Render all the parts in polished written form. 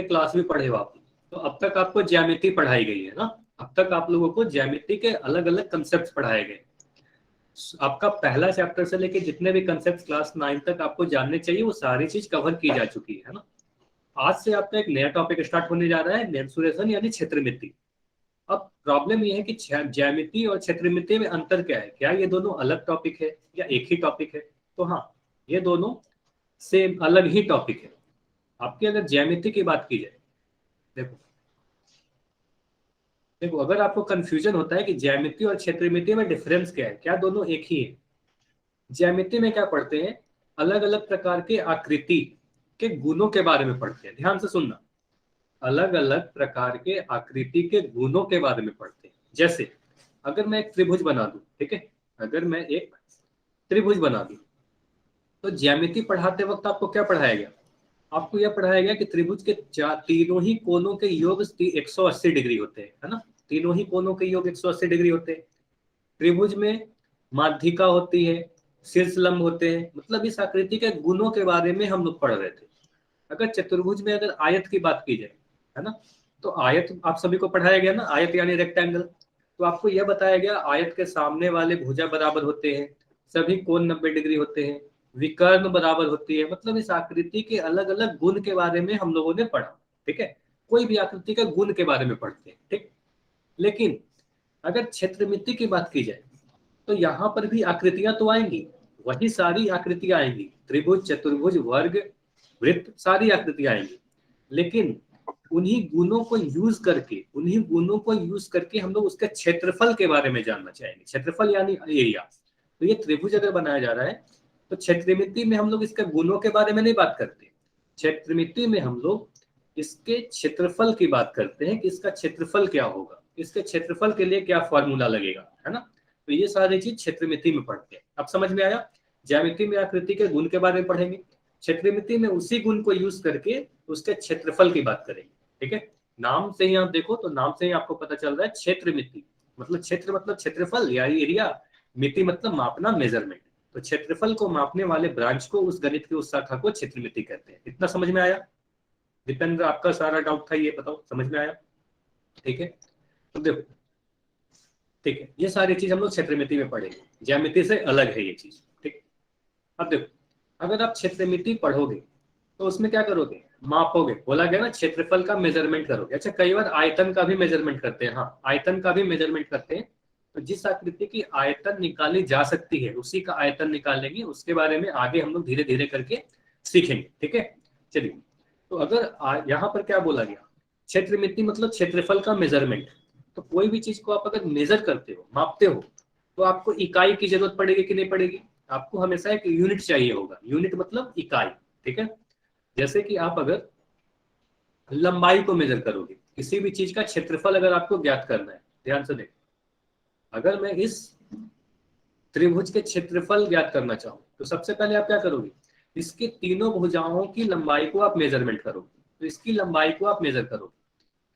Class भी पढ़े हो आप, तो अब तक आपको ज्यामिति पढ़ाई गई है ना, अब तक आप लोगों को ज्यामिति के अलग अलग कंसेप्ट पढ़ाए गए। आपका पहला चैप्टर से लेके जितने भी कंसेप्ट क्लास 9 तक आपको जानने चाहिए वो सारी चीज कवर की जा चुकी है ना। आज से आपका एक नया टॉपिक स्टार्ट होने जा रहा है, मेंसुरेशन यानी क्षेत्रमिति। अब प्रॉब्लम ये है कि ज्यामिति और क्षेत्रमिति में अंतर क्या है, क्या ये दोनों अलग टॉपिक है या एक ही टॉपिक है? तो हाँ, ये दोनों सेम अलग ही टॉपिक है। आपकी अगर ज्यामिति की बात की जाए, देखो देखो अगर आपको कंफ्यूजन होता है कि ज्यामिति और क्षेत्रमिति में डिफरेंस क्या है, क्या दोनों एक ही है? ज्यामिति में क्या पढ़ते हैं, अलग अलग प्रकार के आकृति के गुणों के बारे में पढ़ते हैं। ध्यान से सुनना, अलग अलग प्रकार के आकृति के गुणों के बारे में पढ़ते हैं। जैसे अगर मैं एक त्रिभुज बना दूं, ठीक है, अगर मैं एक त्रिभुज बना दूं, तो ज्यामिति पढ़ाते वक्त आपको क्या पढ़ाया गया? आपको यह पढ़ाया गया कि त्रिभुज के तीनों ही कोनों के योग 180 डिग्री होते हैं, है ना। तीनों ही कोनों के योग 180 डिग्री होते हैं। त्रिभुज में माध्यिका होती है, शीर्ष लंब होते हैं, मतलब इस आकृति के गुणों के बारे में हम लोग पढ़ रहे थे। अगर चतुर्भुज में अगर आयत की बात की जाए, है ना, तो आयत आप सभी को पढ़ाया गया ना, आयत यानी रेक्टेंगल। तो आपको यह बताया गया आयत के सामने वाले भुजा बराबर होते हैं, सभी कोण 90 डिग्री होते हैं, विकर्ण बराबर होती है, मतलब इस आकृति के अलग अलग गुण के बारे में हम लोगों ने पढ़ा। ठीक है, कोई भी आकृति के गुण के बारे में पढ़ते हैं, ठीक। लेकिन अगर क्षेत्रमिति की बात की जाए तो यहाँ पर भी आकृतियां तो आएंगी, वही सारी आकृतियां आएंगी, त्रिभुज चतुर्भुज वर्ग वृत्त सारी आकृतियां आएंगी। लेकिन उन्हीं गुणों को यूज करके हम लोग उसके क्षेत्रफल के बारे में जानना चाहेंगे। क्षेत्रफल यानी एरिया। तो ये त्रिभुज अगर बनाया जा रहा है तो क्षेत्रमिति में हम लोग इसके गुणों के बारे में नहीं बात करते, क्षेत्रमिति में हम लोग इसके क्षेत्रफल की बात करते हैं कि इसका क्षेत्रफल क्या होगा, इसके क्षेत्रफल के लिए क्या फॉर्मूला लगेगा, है ना। तो ये सारी चीज क्षेत्रमिति में पढ़ते हैं। अब समझ में आया? ज्यामिति में आकृति के गुण के बारे में पढ़ेंगे, क्षेत्रमिति में उसी गुण को यूज करके उसके क्षेत्रफल की बात करेंगे। ठीक है, नाम से ही आप देखो तो नाम से ही आपको पता चल रहा है क्षेत्रमिति मतलब क्षेत्र मतलब क्षेत्रफल या एरिया, मिति मतलब मापना मेजरमेंट। तो क्षेत्रफल को मापने वाले ब्रांच को, उस गणित की उस शाखा को क्षेत्रमिति कहते हैं। इतना समझ में आया? दीपेंद्र आपका सारा डाउट था, ये बताओ समझ में आया? ठीक है, तो देखो, ठीक है, ये सारी चीज हम लोग क्षेत्रमिति में पढ़ेंगे, ज्यामिति से अलग है ये चीज। ठीक, अब देखो, अगर आप क्षेत्रमिति पढ़ोगे तो उसमें क्या करोगे? मापोगे, बोला गया ना क्षेत्रफल का मेजरमेंट करोगे। अच्छा, कई बार आयतन का भी मेजरमेंट करते हैं, हाँ आयतन का भी मेजरमेंट करते हैं। तो जिस आकृति की आयतन निकाली जा सकती है उसी का आयतन निकालेंगे, उसके बारे में आगे हम लोग धीरे धीरे करके सीखेंगे। ठीक है, चलिए, तो अगर यहाँ पर क्या बोला गया, क्षेत्रमिति मतलब क्षेत्रफल का मेजरमेंट। तो कोई भी चीज को आप अगर मेजर करते हो, मापते हो, तो आपको इकाई की जरूरत पड़ेगी कि नहीं पड़ेगी? आपको हमेशा एक यूनिट चाहिए होगा, यूनिट मतलब इकाई। ठीक है, जैसे कि आप अगर लंबाई को मेजर करोगे, किसी भी चीज का क्षेत्रफल अगर आपको ज्ञात करना है, ध्यान से देखो, अगर मैं इस त्रिभुज के क्षेत्रफल ज्ञात करना चाहूं तो सबसे पहले आप क्या करोगे? इसके तीनों भुजाओं की लंबाई को आप मेजरमेंट करोगे। तो इसकी लंबाई को आप मेजर करोगे,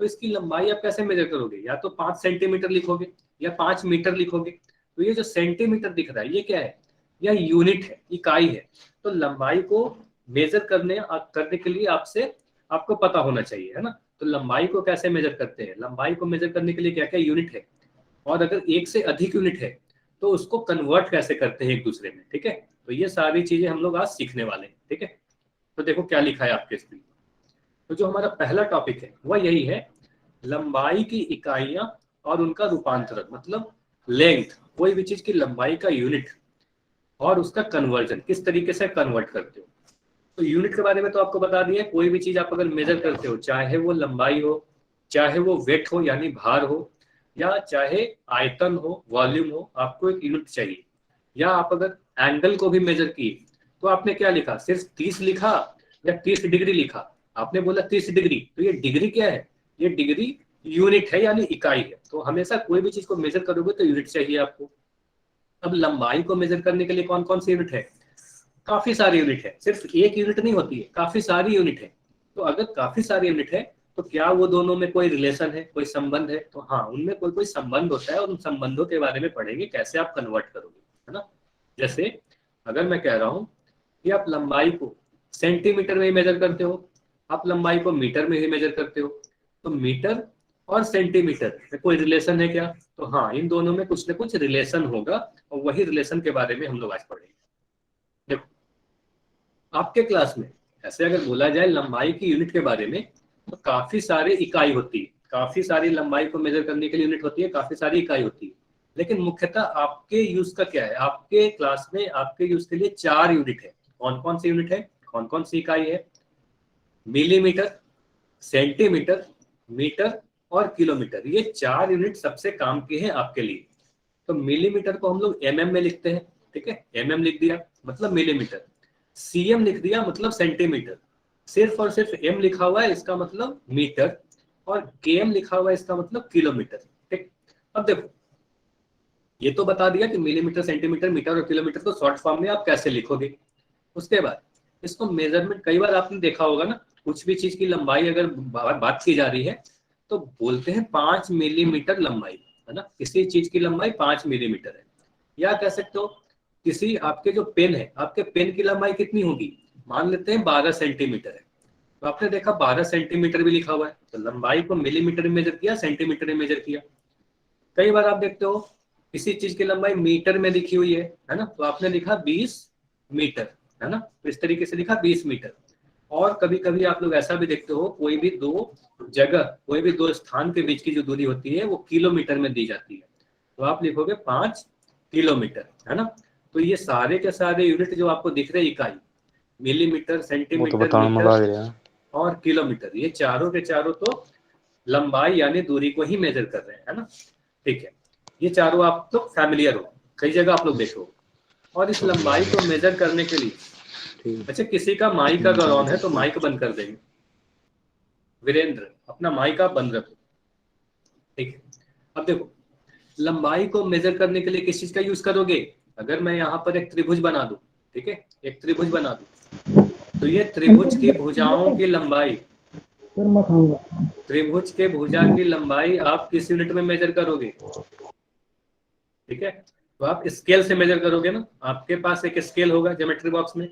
तो इसकी लंबाई आप कैसे मेजर करोगे? या तो 5 सेंटीमीटर लिखोगे या 5 मीटर लिखोगे। तो ये जो सेंटीमीटर दिख रहा है ये क्या है? यह यूनिट है, इकाई है। तो लंबाई को मेजर करने के लिए आपको पता होना चाहिए, है ना। तो लंबाई को कैसे मेजर करते हैं? लंबाई को मेजर करने के लिए क्या क्या यूनिट है, और अगर एक से अधिक यूनिट है तो उसको कन्वर्ट कैसे करते हैं एक दूसरे में। ठीक है, तो ये सारी चीजें हम लोग आज सीखने वाले हैं। ठीक है, तो देखो क्या लिखा है आपके स्क्रीन। तो जो हमारा पहला टॉपिक है वह यही है, लंबाई की इकाइयां और उनका रूपांतरण, मतलब लेंथ, कोई भी चीज की लंबाई का यूनिट और उसका कन्वर्जन, किस तरीके से कन्वर्ट करते हो। तो यूनिट के बारे में तो आपको बता दिया, कोई भी चीज आप अगर मेजर करते हो, चाहे वो लंबाई हो, चाहे वो वेट हो यानी भार हो, या चाहे आयतन हो, वॉल्यूम हो, आपको एक यूनिट चाहिए। या आप अगर एंगल को भी मेजर किए तो आपने क्या लिखा? सिर्फ 30 लिखा या 30 डिग्री लिखा? आपने बोला 30 डिग्री, तो ये डिग्री क्या है? ये डिग्री यूनिट है यानी इकाई है। तो हमेशा कोई भी चीज को मेजर करोगे तो यूनिट चाहिए आपको। अब लंबाई को मेजर करने के लिए कौन कौन सी यूनिट है? काफी सारी यूनिट है, सिर्फ एक यूनिट नहीं होती है, काफी सारी यूनिट है। तो अगर काफी सारी यूनिट है तो क्या वो दोनों में कोई रिलेशन है, कोई संबंध है? तो हाँ, उनमें कोई कोई संबंध होता है, और उन संबंधों के बारे में पढ़ेंगे, कैसे आप कन्वर्ट करोगे, है ना। जैसे अगर मैं कह रहा हूं कि आप लंबाई को सेंटीमीटर में मेजर करते हो, आप लंबाई को मीटर में ही मेजर करते हो, तो मीटर और सेंटीमीटर में कोई रिलेशन है क्या? तो हाँ, इन दोनों में कुछ ना कुछ रिलेशन होगा, और वही रिलेशन के बारे में हम लोग आज पढ़ेंगे। देखो, आपके क्लास में ऐसे अगर बोला जाए लंबाई की यूनिट के बारे में, तो काफी सारी इकाई होती है, काफी सारी लंबाई को मेजर करने के लिए यूनिट होती है, काफी सारी इकाई होती है। लेकिन मुख्यतः आपके यूज का क्या है? आपके क्लास में आपके यूज के लिए 4 यूनिट है। कौन कौन सी यूनिट है, कौन कौन सी इकाई है? मिलीमीटर, सेंटीमीटर, मीटर और किलोमीटर। ये 4 यूनिट सबसे काम की है आपके लिए। तो मिलीमीटर को हम लोग एमएम में लिखते हैं, ठीक है, एमएम लिख दिया मतलब मिलीमीटर, सीएम लिख दिया मतलब सेंटीमीटर, सिर्फ और सिर्फ एम लिखा हुआ है इसका मतलब मीटर, और केएम लिखा हुआ है इसका मतलब किलोमीटर। ठीक, अब देखो, ये तो बता दिया कि मिलीमीटर, सेंटीमीटर, मीटर और किलोमीटर को शॉर्ट फॉर्म में आप कैसे लिखोगे। उसके बाद इसको मेजरमेंट, कई बार आपने देखा होगा ना, कुछ भी चीज की लंबाई अगर बात की जा रही है तो बोलते हैं 5 मिलीमीटर लंबाई, है ना, किसी चीज की लंबाई 5 मिलीमीटर है। या कह सकते हो किसी आपके जो पेन है, आपके पेन की लंबाई कितनी होगी, मान लेते हैं 12 सेंटीमीटर है, तो आपने देखा 12 सेंटीमीटर भी लिखा हुआ है, तो लंबाई को मिलीमीटर में मेजर किया, सेंटीमीटर में मेजर किया। कई बार आप देखते हो किसी चीज की लंबाई मीटर में लिखी हुई है ना, तो आपने लिखा 20 मीटर, है ना, तो इस तरीके से लिखा 20 मीटर। और कभी कभी आप लोग ऐसा भी देखते हो, कोई भी दो जगह, कोई भी दो स्थान के बीच की जो दूरी होती है वो किलोमीटर में दी जाती है, तो आप लिखोगे 5 किलोमीटर, है ना। तो ये सारे के सारे यूनिट जो आपको दिख रहे इकाई, मिलीमीटर, सेंटीमीटर, मीटर और किलोमीटर, ये चारों के चारों तो लंबाई यानी दूरी को ही मेजर कर रहे हैं, है ना। ठीक है, ये चारों आप लोग फैमिलियर हो, कई जगह आप लोग देखो। और इस लंबाई को मेजर करने के लिए, अच्छा किसी का माइक अगर ऑन है तो माइक बंद कर देंगे। वीरेंद्र, अपना माइक आप बंद रखो, ठीक है। अब देखो, लंबाई को मेजर करने के लिए किस चीज का यूज करोगे? अगर मैं यहाँ पर एक त्रिभुज बना दूं, ठीक है, एक त्रिभुज बना दूं, तो ये त्रिभुज की भुजाओं की लंबाई, त्रिभुज के भुजा की लंबाई आप किस यूनिट में मेजर करोगे? ठीक है, तो आप स्केल से मेजर करोगे ना, आपके पास एक स्केल होगा ज्योमेट्री बॉक्स में,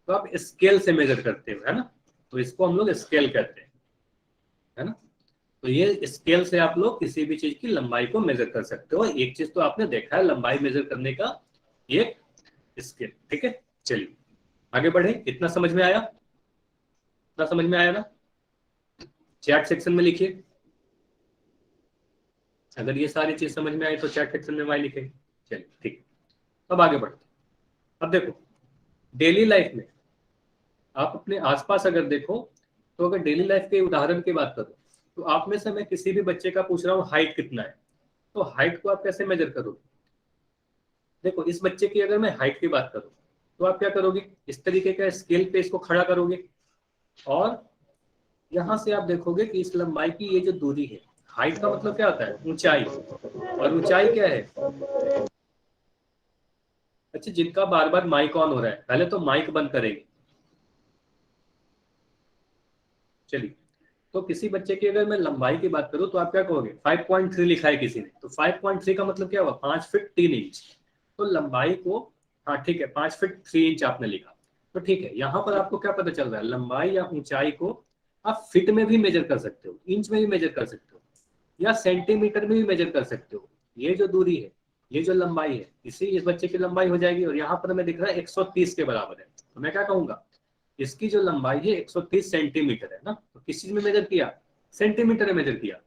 तो आप स्केल से मेजर करते हो, है ना, तो इसको हम लोग स्केल कहते हैं, है ना। तो ये स्केल से आप लोग किसी भी चीज की लंबाई को मेजर कर सकते हो। एक चीज तो आपने देखा है लंबाई मेजर करने का, एक स्केल, ठीक है। चलिए आगे बढ़े, इतना समझ में आया? इतना समझ में आया ना? चैट सेक्शन में लिखिए, अगर ये सारी चीज समझ में आई तो चैट सेक्शन में वाई लिखे। चलिए ठीक, अब आगे बढ़ते। अब देखो, डेली लाइफ में आप अपने आसपास अगर देखो, तो अगर डेली लाइफ के उदाहरण की बात करो, तो आप में से मैं किसी भी बच्चे का पूछ रहा हूँ हाइट कितना है, तो हाइट को आप कैसे मेजर करोगे? देखो, इस बच्चे की अगर मैं हाइट की बात करूँ तो आप क्या करोगे, इस तरीके का स्केल पे इसको खड़ा करोगे, और यहां से आप देखोगे कि इस लंबाई की ये जो दूरी है, हाइट का मतलब क्या होता है? ऊंचाई, और ऊंचाई क्या है? अच्छा, जिनका बार बार माइक ऑन हो रहा है, पहले तो माइक बंद करेंगे। चलिए, तो किसी बच्चे की अगर मैं लंबाई की बात करूं तो आप क्या कहोगे? 5.3 लिखा है किसी ने, तो 5.3 का मतलब क्या हुआ? 5 फीट 3 इंच। तो लंबाई को, हाँ ठीक है, 5 फीट 3 इंच आपने लिखा, तो ठीक है। यहाँ पर आपको क्या पता चल रहा है? लंबाई या ऊंचाई को आप फीट में भी मेजर कर सकते हो, इंच में भी मेजर कर सकते हो, या सेंटीमीटर में भी मेजर कर सकते हो। ये जो दूरी है, ये जो लंबाई है, इसी इस बच्चे की लंबाई हो जाएगी। और यहाँ पर हमें दिख रहा है 130 के बराबर है, तो मैं क्या कहूंगा? इसकी जो लंबाई है 130 सेंटीमीटर है ना। तो किस चीज में मेजर किया? सेंटीमीटर में मेजर किया।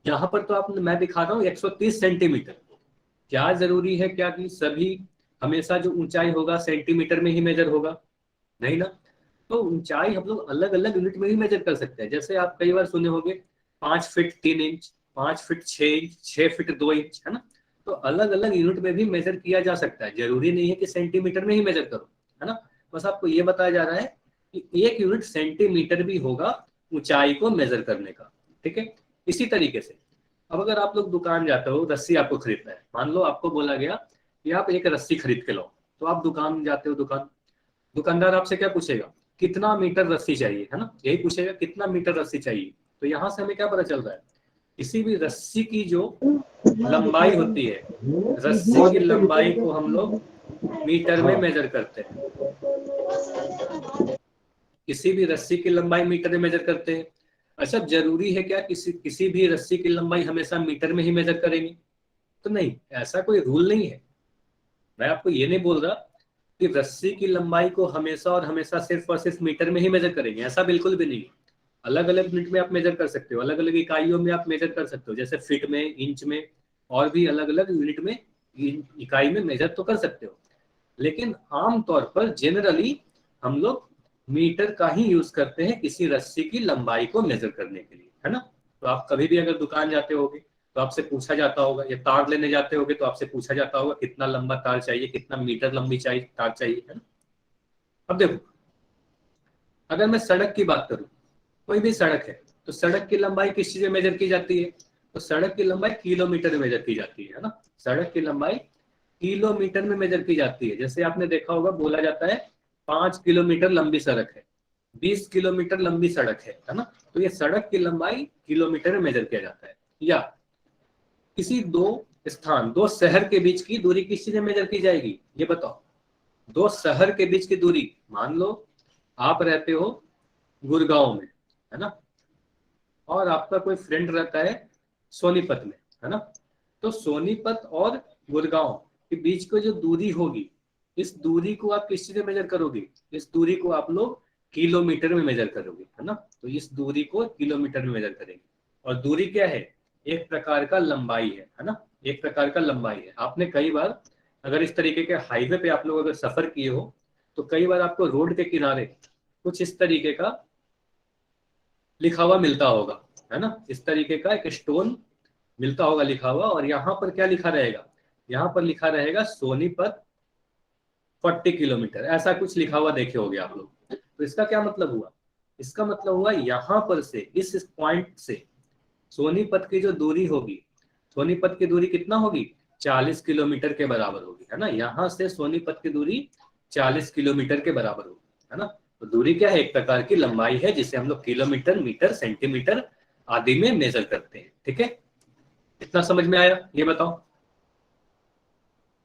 यहाँ पर तो आप, मैं दिखा रहा हूँ 130 सेंटीमीटर। क्या जरूरी है क्या कि सभी हमेशा जो ऊंचाई होगा सेंटीमीटर में ही मेजर होगा? नहीं ना। तो ऊंचाई हम लोग अलग अलग यूनिट में ही मेजर कर सकते हैं। जैसे आप कई बार सुने होंगे 5 feet 3 inch, 5 feet 6 inch, 6 feet 2 inch, है ना। तो अलग अलग यूनिट में भी मेजर किया जा सकता है, जरूरी नहीं है कि सेंटीमीटर में ही मेजर करो, है ना। बस आपको ये बताया जा रहा है कि एक यूनिट सेंटीमीटर भी होगा ऊंचाई को मेजर करने का, ठीक है। इसी तरीके से अब अगर आप लोग दुकान जाते हो, रस्सी आपको खरीदना है, मान लो आपको बोला गया कि आप एक रस्सी खरीद के लो, तो आप दुकान जाते हो, दुकानदार आपसे क्या पूछेगा? कितना मीटर रस्सी चाहिए, है ना, यही पूछेगा, कितना मीटर रस्सी चाहिए। तो यहाँ से हमें क्या पता चल रहा है? किसी भी रस्सी की जो लंबाई होती है, रस्सी की लंबाई को हम लोग मीटर में मेजर करते हैं। किसी भी रस्सी की लंबाई मीटर में मेजर करते हैं। अच्छा, जरूरी है क्या किसी भी रस्सी की लंबाई हमेशा मीटर में ही मेजर करेंगे? तो नहीं, ऐसा कोई रूल नहीं है। मैं आपको ये नहीं बोल रहा कि रस्सी की लंबाई को हमेशा और हमेशा सिर्फ और सिर्फ मीटर में ही मेजर करेंगे, ऐसा बिल्कुल भी नहीं है। अलग अलग यूनिट में आप मेजर कर सकते हो, अलग अलग इकाइयों में आप मेजर कर सकते हो, जैसे फीट में, इंच में, और भी अलग अलग यूनिट में, इकाई में मेजर तो कर सकते हो। लेकिन आमतौर पर जनरली हम लोग मीटर का ही यूज करते हैं किसी रस्सी की लंबाई को मेजर करने के लिए, है ना। तो आप कभी भी अगर दुकान जाते होगे तो आपसे पूछा जाता होगा, या तार लेने जाते होगे तो आपसे पूछा जाता होगा कितना लंबा तार चाहिए, कितना मीटर लंबी चाहिए तार चाहिए, है ना। अब देखो, अगर मैं सड़क की बात करूं, कोई भी सड़क है, तो सड़क की लंबाई किस चीज में मेजर की जाती है? तो सड़क की लंबाई किलोमीटर में मेजर की जाती है ना। सड़क की लंबाई किलोमीटर में मेजर की जाती है। जैसे आपने देखा होगा, बोला जाता है 5 किलोमीटर लंबी सड़क है, 20 किलोमीटर लंबी सड़क है ना। तो ये सड़क की लंबाई किलोमीटर में मेजर किया जाता है। या किसी दो शहर के बीच की दूरी किस चीज में मेजर की जाएगी, ये बताओ। दो शहर के बीच की दूरी, मान लो आप रहते हो गुड़गांव में, है ना, और आपका कोई फ्रेंड रहता है सोनीपत में, है ना। तो सोनीपत और गुड़गांव के बीच की जो दूरी होगी, इस दूरी को आप किस चीज में मेजर करोगे? इस दूरी को आप लोग किलोमीटर में मेजर करोगे, है ना। तो इस दूरी को किलोमीटर में मेजर करेंगे। और दूरी क्या है? एक प्रकार का लंबाई है ना। एक प्रकार का लंबाई है। आपने कई बार, अगर इस तरीके के हाईवे पे आप लोग अगर सफर किए हो, तो कई बार आपको रोड के किनारे कुछ इस तरीके का लिखा हुआ मिलता होगा, है ना। इस तरीके का एक स्टोन मिलता होगा लिखा हुआ, और यहाँ पर क्या लिखा रहेगा? यहाँ पर लिखा रहेगा सोनीपत 40 किलोमीटर, ऐसा कुछ लिखा हुआ देखे होगे आप लोग। तो इसका क्या मतलब हुआ? इसका मतलब हुआ यहाँ पर से, इस पॉइंट से सोनीपत की जो दूरी होगी, सोनीपत की दूरी कितना होगी? 40 किलोमीटर के बराबर होगी, है ना। यहाँ से सोनीपत की दूरी 40 किलोमीटर के बराबर होगी, है ना। तो दूरी क्या है? एक प्रकार की लंबाई है, जिसे हम लोग किलोमीटर, मीटर, सेंटीमीटर आदि में मेजर करते हैं। ठीक है, इतना समझ में आया? ये बताओ,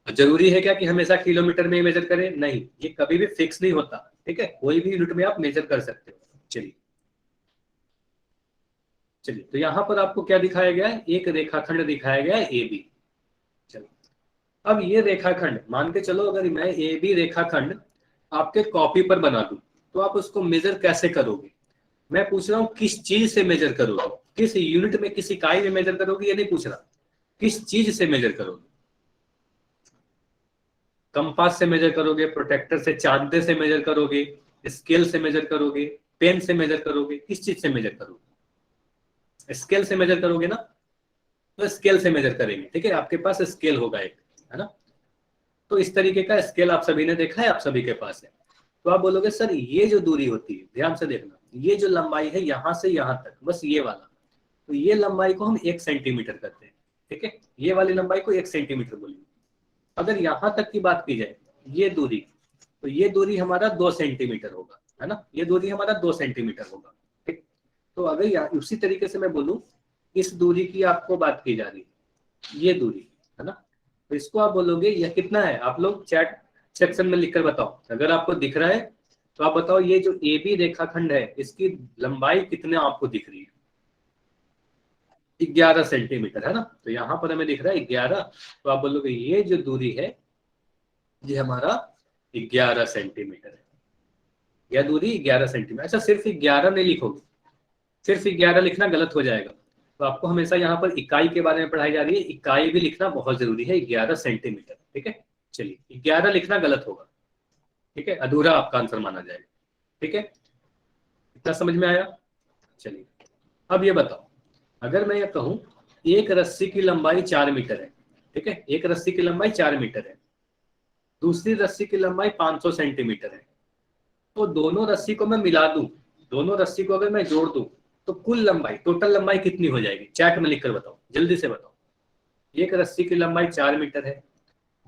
जरूरी है क्या कि हमेशा किलोमीटर में ही मेजर करें? नहीं, ये कभी भी फिक्स नहीं होता। ठीक है, कोई भी यूनिट में आप मेजर कर सकते हो। चलिए चलिए, तो यहां पर आपको क्या दिखाया गया है? एक रेखाखंड दिखाया गया है ए बी। चलो, अब ये रेखाखंड मान के चलो, अगर मैं ए बी रेखाखंड आपके कॉपी पर बना दूं, तो आप उसको मेजर कैसे करोगे? मैं पूछ रहा हूं किस चीज से मेजर करोगे, किस यूनिट में, किस इकाई में मेजर करोगे, ये नहीं पूछ रहा। किस चीज से मेजर करोगे? कंपास से मेजर करोगे, प्रोटेक्टर से, चांदे से मेजर करोगे, स्केल से मेजर करोगे, पेन से मेजर करोगे, किस चीज से मेजर करोगे? स्केल से मेजर करोगे ना। तो स्केल से मेजर करेंगे। ठीक है, आपके पास स्केल होगा एक, है ना। तो इस तरीके का स्केल आप सभी ने देखा है, आप सभी के पास है। तो आप बोलोगे सर ये जो दूरी होती है, ध्यान से देखना, ये जो लंबाई है यहां से यहां तक, बस ये वाला, तो ये लंबाई को हम 1 सेंटीमीटर करते हैं। ठीक है, ये वाली लंबाई को 1 सेंटीमीटर बोलेंगे। अगर यहां तक की बात की जाए, ये दूरी, तो ये दूरी हमारा 2 सेंटीमीटर होगा, है ना। ये दूरी हमारा 2 सेंटीमीटर होगा। ठीक, तो अगर उसी तरीके से मैं बोलूं, इस दूरी की आपको बात की जा रही है, ये दूरी, है ना। तो इसको आप बोलोगे यह कितना है? आप लोग चैट सेक्शन में लिखकर बताओ, अगर आपको दिख रहा है तो आप बताओ, ये जो ए बी रेखाखंड है, इसकी लंबाई कितने आपको दिख रही है? 11 सेंटीमीटर, है ना। तो यहां पर हमें दिख रहा है 11। तो आप बोलोगे ये जो दूरी है, ये हमारा 11 सेंटीमीटर है। यह दूरी 11 सेंटीमीटर। अच्छा, सिर्फ 11 नहीं लिखोगे, सिर्फ 11 लिखना गलत हो जाएगा। तो आपको हमेशा यहाँ पर इकाई के बारे में पढ़ाई जा रही है, इकाई भी लिखना बहुत जरूरी है, 11 सेंटीमीटर। ठीक है, चलिए, 11 लिखना गलत होगा। ठीक है, अधूरा आपका आंसर माना जाएगा। ठीक है, इतना समझ में आया? चलिए, अब ये बताओ, अगर मैं ये कहूं एक रस्सी की लंबाई 4 मीटर है, ठीक है, एक रस्सी की लंबाई 4 मीटर है, दूसरी रस्सी की लंबाई 500 सेंटीमीटर है, तो दोनों रस्सी को मैं मिला दूं, दोनों रस्सी को अगर मैं जोड़ दूं, तो कुल लंबाई, टोटल लंबाई कितनी हो जाएगी? चैट में लिखकर बताओ, जल्दी से बताओ। एक रस्सी की लंबाई 4 मीटर है,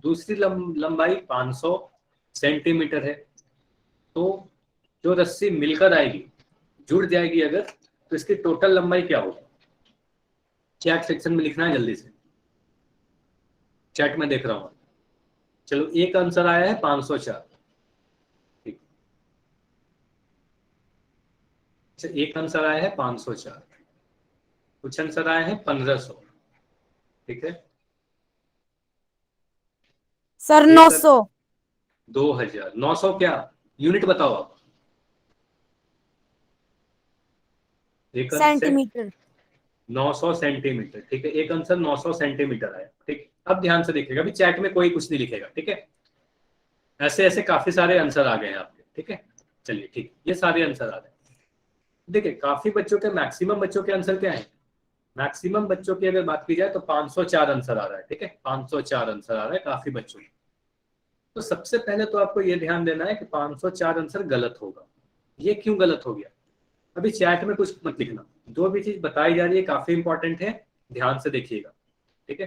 दूसरी लंबाई 500 सेंटीमीटर है, तो जो रस्सी मिलकर आएगी, जुड़ जाएगी अगर, तो इसकी टोटल लंबाई क्या होगी? चैट सेक्शन में लिखना है जल्दी से, चैट में देख रहा हूं। चलो, एक आंसर आया है 504। ठीक, अच्छा, एक आंसर आया है 504, कुछ आंसर आए हैं 1500, ठीक है सर एक 900। 2000, 900 क्या यूनिट बताओ आप? एक आंसर सेंटीमीटर। 900 सेंटीमीटर, ठीक है, एक आंसर 900 सेंटीमीटर आया, ठीक। अब ध्यान से देखिएगा, अभी चैट में कोई कुछ नहीं लिखेगा, ठीक है। ऐसे ऐसे काफी सारे आंसर आ गए हैं आपके, ठीक है। चलिए ठीक, ये सारे आंसर आ गए। देखिए काफी बच्चों के, मैक्सिमम बच्चों के आंसर क्या है? मैक्सिमम बच्चों की अगर बात की जाए तो 504 आंसर आ रहा है, ठीक है, 504 आंसर आ रहा है काफी बच्चों के। तो सबसे पहले तो आपको ये ध्यान देना है कि 504 आंसर गलत होगा। ये क्यों गलत हो गया? अभी चैट में कुछ मत लिखना, जो भी चीज बताई जा रही है काफी इंपॉर्टेंट है, ध्यान से देखिएगा, ठीक है।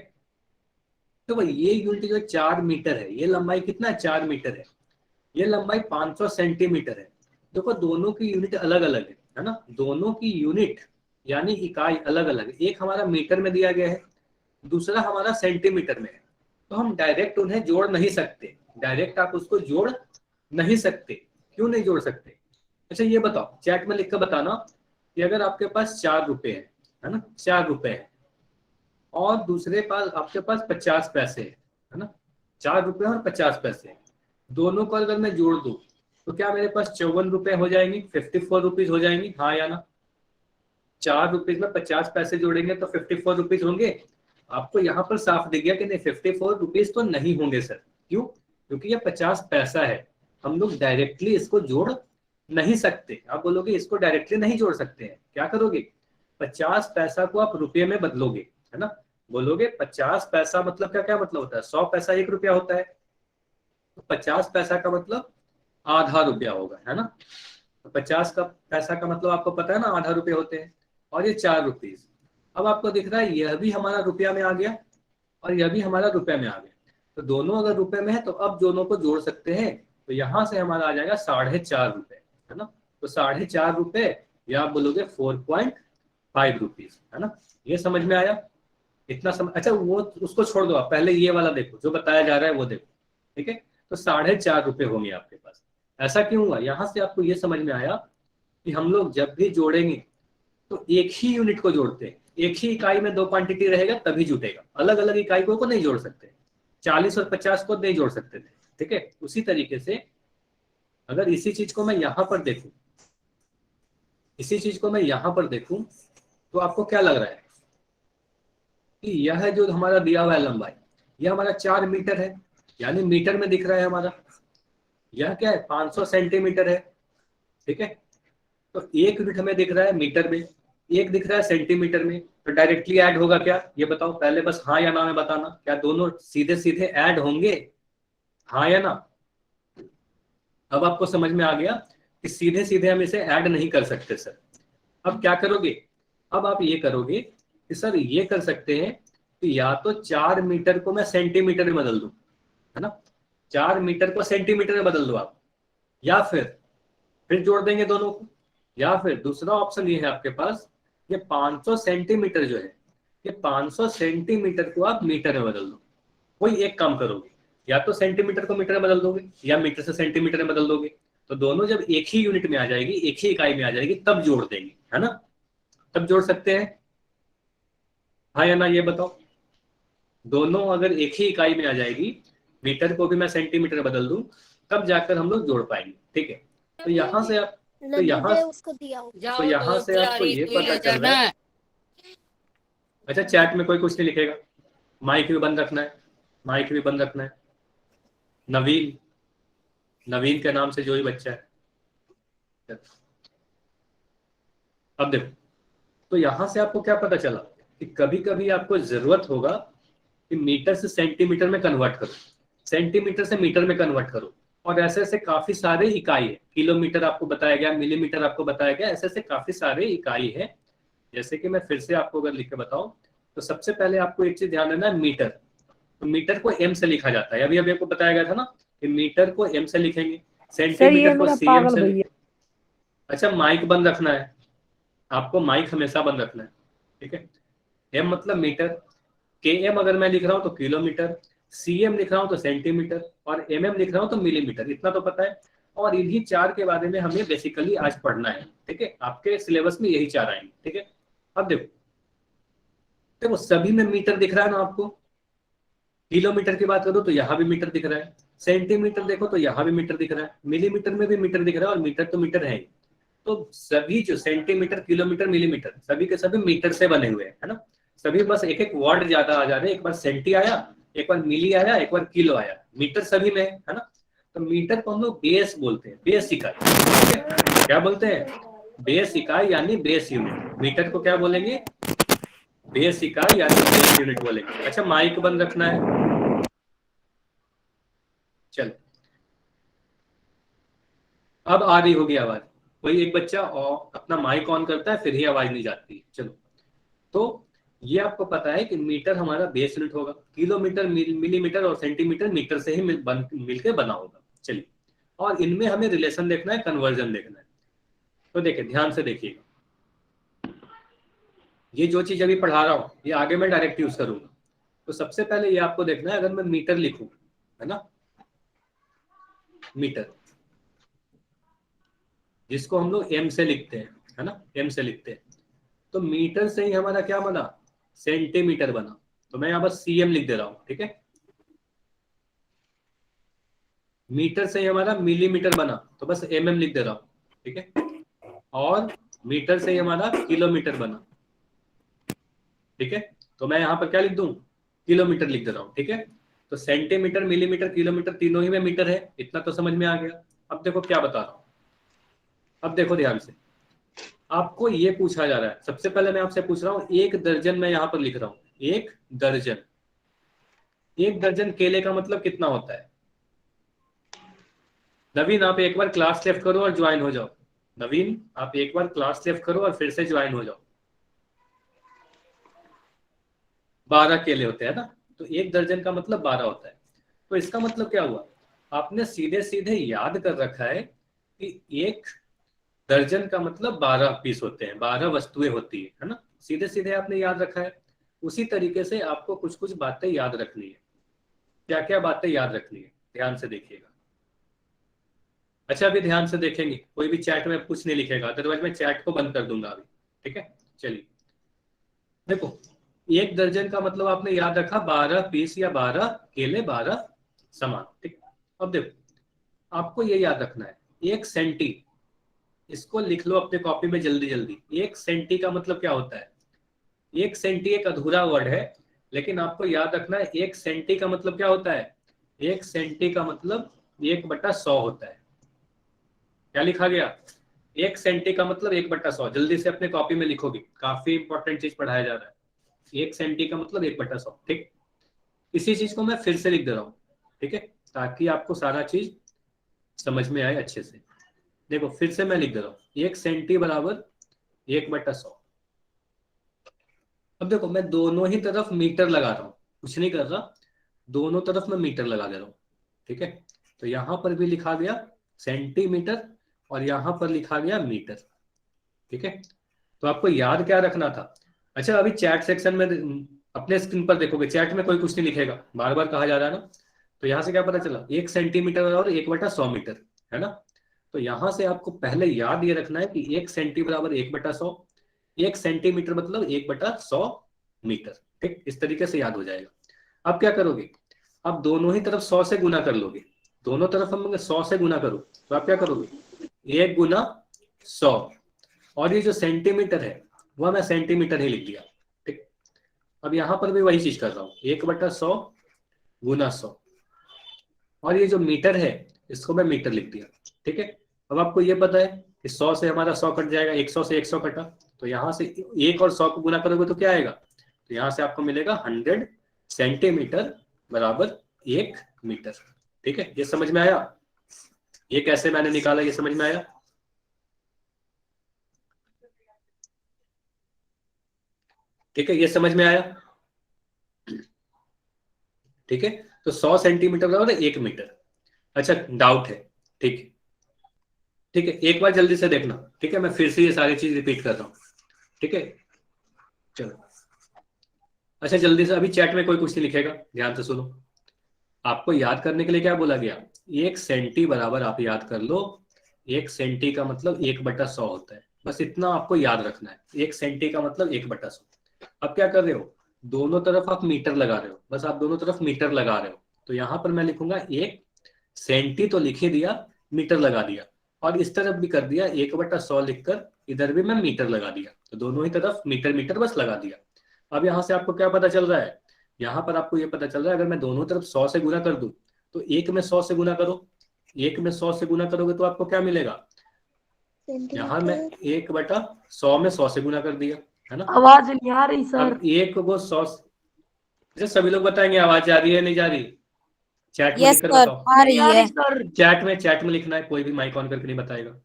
तो भाई ये यूनिट जो 4 मीटर है, ये लंबाई कितना है? 4 मीटर है। ये लंबाई 500 सेंटीमीटर है। देखो दोनों की यूनिट अलग अलग है ना, दोनों की यूनिट यानी इकाई अलग अलग है। एक हमारा मीटर में दिया गया है, दूसरा हमारा सेंटीमीटर में है। तो हम डायरेक्ट उन्हें जोड़ नहीं सकते, डायरेक्ट आप उसको जोड़ नहीं सकते। क्यों नहीं जोड़ सकते? अच्छा ये बताओ, चैट में लिख कर बताना कि अगर आपके पास 4 रुपए है ना, 4 रुपए है, और दूसरे पास आपके पास 50 पैसे है ना, 4 रुपए और 50 पैसे, दोनों को अगर मैं जोड़ दूं तो क्या मेरे पास 54 रुपए हो जाएंगे, 54 रुपीज हो जाएंगी, हाँ या ना? 4 रुपीज में 50 पैसे जोड़ेंगे तो 54 रुपीज होंगे। आपको यहाँ पर साफ दिख गया कि नहीं, 54 रुपीज तो नहीं होंगे सर। क्यों? क्योंकि ये 50 पैसा है, हम लोग डायरेक्टली इसको जोड़ नहीं सकते। आप बोलोगे इसको डायरेक्टली नहीं जोड़ सकते हैं, क्या करोगे? 50 पैसा को आप रुपये में बदलोगे, है ना। बोलोगे 50 पैसा मतलब क्या, क्या मतलब होता है? 100 पैसा 1 रुपया होता है, तो 50 पैसा का मतलब आधा रुपया होगा, है ना। तो 50 का पैसा का मतलब आपको पता है ना, आधा रुपये होते हैं। और ये 4 रुपीज, अब आपको दिख रहा है यह भी हमारा रुपया में आ गया और यह भी हमारा रुपये में आ गया। तो दोनों अगर रुपए में है तो अब दोनों को जोड़ सकते हैं। तो यहां से हमारा आ जाएगा 4.5 रुपए, है ना। तो 4.5 रुपए, या आप बोलोगे 4.5 रुपीज, है ना। ये समझ में आया? इतना समझ? अच्छा वो उसको छोड़ दो, आप पहले ये वाला देखो जो बताया जा रहा है वो देखो, ठीक है। तो 4.5 रुपए होंगे आपके पास। ऐसा क्यों हुआ? यहां से आपको ये समझ में आया कि हम लोग जब भी जोड़ेंगे तो एक ही यूनिट को जोड़ते हैं, एक ही इकाई में दो क्वांटिटी रहेगा तभी जुटेगा, अलग अलग इकाई को नहीं जोड़ सकते। 40 और 50 को नहीं जोड़ सकते थे, ठीक है। उसी तरीके से अगर इसी चीज को मैं यहां पर देखूं, इसी चीज को मैं यहां पर देखूं, तो आपको क्या लग रहा है कि यह जो हमारा दिया हुआ है लंबाई, यह हमारा 4 मीटर है, यानी मीटर में दिख रहा है हमारा। यह क्या है? 500 सेंटीमीटर है, ठीक है। तो एक यूनिट हमें दिख रहा है मीटर में, एक दिख रहा है सेंटीमीटर में, तो डायरेक्टली ऐड होगा क्या? ये बताओ पहले, बस हाँ या ना में बताना, क्या दोनों सीधे सीधे ऐड होंगे? हाँ या ना? अब आपको समझ में आ गया कि सीधे सीधे हम इसे ऐड नहीं कर सकते सर। अब क्या करोगे? अब आप ये करोगे कि सर ये कर सकते हैं कि या तो 4 मीटर को मैं सेंटीमीटर में बदल दूं, है ना, 4 मीटर को सेंटीमीटर में बदल दो आप, या फिर जोड़ देंगे दोनों को। या फिर दूसरा ऑप्शन ये है आपके पास, ये 500 सेंटीमीटर जो है, ये 500 सेंटीमीटर को आप मीटर में बदल दो। कोई एक काम करोगे, या तो सेंटीमीटर को मीटर में बदल दोगे या मीटर से सेंटीमीटर में बदल दोगे। तो दोनों जब एक ही यूनिट में आ जाएगी, एक ही इकाई में आ जाएगी, तब जोड़ देंगे, है ना। तब जोड़ सकते हैं, हाँ या ना? ये बताओ, दोनों अगर एक ही इकाई में आ जाएगी, मीटर को भी मैं सेंटीमीटर में बदल दूं, तब जाकर हम लोग जोड़ पाएंगे, ठीक है। तो यहाँ से आप तो यहाँ से आपको ये पता चल रहा है। अच्छा चैट में कोई कुछ नहीं लिखेगा, माइक भी बंद रखना है, माइक भी बंद रखना है। नवीन, नवीन के नाम से जो ही बच्चा है, अब देखो, तो यहां से आपको क्या पता चला कि कभी कभी आपको जरूरत होगा कि मीटर से सेंटीमीटर में कन्वर्ट करो, सेंटीमीटर से मीटर में कन्वर्ट करो। और ऐसे ऐसे काफी सारे इकाई है, किलोमीटर आपको बताया गया, मिलीमीटर आपको बताया गया, ऐसे ऐसे काफी सारे इकाई है। जैसे कि मैं फिर से आपको अगर लिख के बताऊं, तो सबसे पहले आपको एक चीज ध्यान देना है, मीटर। तो मीटर को एम से लिखा जाता है, अभी अभी आपको बताया गया था ना कि मीटर को एम से लिखेंगे, सर ये सेंटीमीटर को मेरा सीएम पागल से भैया। अच्छा माइक बंद रखना है, आपको माइक हमेशा बंद रखना है, ठीक है। एम मतलब मीटर, के एम अगर मैं लिख रहा हूं तो किलोमीटर, सी एम लिख रहा हूं तो सेंटीमीटर, और एम एम लिख रहा हूं तो मिलीमीटर, इतना तो पता है। और इन्हीं 4 के बारे में हमें बेसिकली आज पढ़ना है। ठीक है, आपके सिलेबस में यही 4 आएंगे। ठीक है, अब देखो देखो सभी में मीटर दिख रहा है ना आपको। किलोमीटर की बात करो तो यहाँ भी मीटर दिख रहा है, सेंटीमीटर देखो तो यहाँ भी मीटर दिख रहा है, मिलीमीटर में भी मीटर दिख रहा है, और मीटर तो मीटर है ही। तो सभी जो सेंटीमीटर, किलोमीटर, मिलीमीटर, सभी के सभी मीटर से बने हुए हैं, है ना। सभी बस एक एक वर्ड ज्यादा आ जा रहे हैं, एक बार सेंटी आया, एक बार मिली आया, एक बार किलो आया, मीटर सभी में है ना। तो मीटर को हम लोग बेस बोलते हैं, बेस इकाई। ठीक है, क्या बोलते हैं? बेस इकाई यानी बेस यूनिट। मीटर को क्या बोलेंगे? बेस इकाई यानी बेस यूनिट बोलेंगे। अच्छा, माइक बंद रखना है। चल, अब आ रही होगी आवाज। कोई एक बच्चा और अपना माइक ऑन करता है, फिर ही आवाज नहीं जाती। चलो, तो ये आपको पता है कि मीटर हमारा बेस यूनिट होगा, किलोमीटर, मिलीमीटर और सेंटीमीटर मीटर से ही मिलकर बना होगा। चलिए, और इनमें हमें रिलेशन देखना है, कन्वर्जन देखना है। तो देखिए, ध्यान से देखिएगा, ये जो चीज अभी पढ़ा रहा हूं ये आगे मैं डायरेक्ट यूज करूंगा। तो सबसे पहले ये आपको देखना है, अगर मैं मीटर लिखूं, है ना, मीटर, जिसको हम लोग एम से लिखते हैं, है ना, एम से लिखते हैं, तो मीटर से ही हमारा क्या बना? सेंटीमीटर बना। तो मैं यहाँ पर सीएम लिख दे रहा हूं। ठीक है, मीटर से ही हमारा मिलीमीटर बना, तो बस एमएम लिख दे रहा हूं। ठीक है, और मीटर से ही हमारा किलोमीटर बना। ठीक है, तो मैं यहाँ पर क्या लिख दूं? किलोमीटर लिख दे रहा हूं। ठीक है, तो सेंटीमीटर, मिलीमीटर, किलोमीटर तीनों ही में मीटर है, इतना तो समझ में आ गया। अब देखो क्या बता रहा हूं, अब देखो ध्यान से। आपको ये पूछा जा रहा है, सबसे पहले मैं आपसे पूछ रहा हूँ, एक दर्जन मैं यहाँ पर लिख रहा हूँ, एक दर्जन। एक दर्जन केले का मतलब कितना होता है? नवीन, आप एक बार क्लास लेफ्ट करो और ज्वाइन हो जाओ। नवीन, आप एक बार क्लास लेफ्ट करो और फिर से ज्वाइन हो जाओ। 12 केले होते हैं ना, तो एक दर्जन का मतलब 12 होता है। तो इसका मतलब क्या हुआ? आपने सीधे सीधे याद कर रखा है कि एक दर्जन का मतलब 12 पीस होते हैं, 12 वस्तुएं होती है ना। सीधे सीधे आपने याद रखा है। उसी तरीके से आपको कुछ कुछ बातें याद रखनी है। क्या क्या बातें याद रखनी है, ध्यान से देखिएगा। अच्छा, अभी ध्यान से देखेंगे, कोई भी चैट में कुछ नहीं लिखेगा, अदरवाइज मैं चैट को बंद कर दूंगा अभी। ठीक है, चलिए देखो, एक दर्जन का मतलब आपने याद रखा 12 पीस या 12 केले, 12 सामान। ठीक, अब देखो आपको ये याद रखना है, एक सेंटी, इसको लिख लो अपने कॉपी में जल्दी जल्दी। एक सेंटी का मतलब क्या होता है? एक सेंटी एक अधूरा वर्ड है, लेकिन आपको याद रखना है एक सेंटी का मतलब क्या होता है? एक सेंटी का मतलब 1/100 होता है। क्या लिखा गया? एक सेंटी का मतलब 1/100। जल्दी से अपने कॉपी में लिखोगे, काफी इंपॉर्टेंट चीज पढ़ाया जा रहा है। एक सेंटी का मतलब 1/100। ठीक, इसी चीज को मैं फिर से लिख दे रहा हूँ। ठीक है, ताकि आपको सारा चीज समझ में आए अच्छे से। देखो फिर से मैं लिख दे रहा हूँ, एक सेंटी बराबर 1/100। अब देखो, मैं दोनों ही तरफ मीटर लगा रहा हूँ, कुछ नहीं कर रहा, दोनों तरफ मैं मीटर लगा दे रहा हूँ। ठीक है, तो यहां पर भी लिखा गया सेंटीमीटर और यहां पर लिखा गया मीटर। ठीक है, तो आपको याद क्या रखना था? अच्छा, अभी चैट सेक्शन में अपने स्क्रीन पर देखोगे, चैट में कोई कुछ नहीं लिखेगा, बार बार कहा जा रहा है ना। तो यहां से क्या पता चला? 1 सेंटीमीटर और 1/100 मीटर, है ना। तो यहां से आपको पहले याद ये रखना है कि 1 सेंटी बराबर 1/100, 1 सेंटीमीटर मतलब 1/100 मीटर। ठीक, इस तरीके से याद हो जाएगा। अब क्या करोगे? अब दोनों ही तरफ 100 से गुना कर लोगे। दोनों तरफ हम 100 से गुना करो, तो आप क्या करोगे? 1 × 100। और ये जो सेंटीमीटर है वह मैं सेंटीमीटर ही लिख दिया। ठीक, अब यहां पर भी वही चीज कर रहा हूँ, 1/100 × 100। और ये जो मीटर है इसको मैं मीटर लिख दिया। ठीक है, अब आपको ये पता है कि 100 से हमारा 100 कट जाएगा, 100 से 100 कटा, तो यहाँ से 1 और 100 को गुना करोगे तो क्या आएगा? तो यहाँ से आपको मिलेगा 100 सेंटीमीटर बराबर 1 मीटर। ठीक है, ये समझ में आया? ये कैसे मैंने निकाला, ये समझ में आया? ठीक है, ये समझ में आया? ठीक है, तो 100 सेंटीमीटर बराबर 1 मीटर। अच्छा, डाउट है? ठीक है, ठीक है, एक बार जल्दी से देखना। ठीक है, मैं फिर से ये सारी चीज रिपीट कर रहा हूँ। ठीक है, चलो। अच्छा, जल्दी से, अभी चैट में कोई कुछ नहीं लिखेगा, ध्यान से सुनो। आपको याद करने के लिए क्या बोला गया? 1 सेंटी बराबर आप याद कर लो, 1 सेंटी का मतलब 1/100 होता है। बस इतना आपको याद रखना है, 1 सेंटी का मतलब 1/100। अब क्या कर रहे हो, दोनों तरफ आप मीटर लगा रहे हो, बस आप दोनों तरफ मीटर लगा रहे हो। तो यहाँ पर मैं लिखूंगा 1 सेंटी तो लिख ही दिया, मीटर लगा दिया, और इस तरफ भी कर दिया 1/100 लिखकर, इधर भी मैं मीटर लगा दिया। तो दोनों ही तरफ मीटर मीटर बस लगा दिया। अब यहाँ से आपको क्या पता चल रहा है, यहाँ पर आपको ये पता चल रहा है अगर मैं दोनों तरफ 100 से गुना कर दूं, तो 1 में 100 से गुना करो, 1 में 100 से गुना करोगे तो आपको क्या मिलेगा, यहाँ मैं 1/100 में 100 से गुना कर दिया, है ना। आवाज नहीं आ रही सर। अब 1 को 100, अच्छा सभी लोग बताएंगे आवाज आ रही है नहीं जा रही, चैट में यस लिखकर सर, बताओ। आ रही है सर। चैट में लिखना है, कोई भी माइक ऑन करके नहीं बताएगा।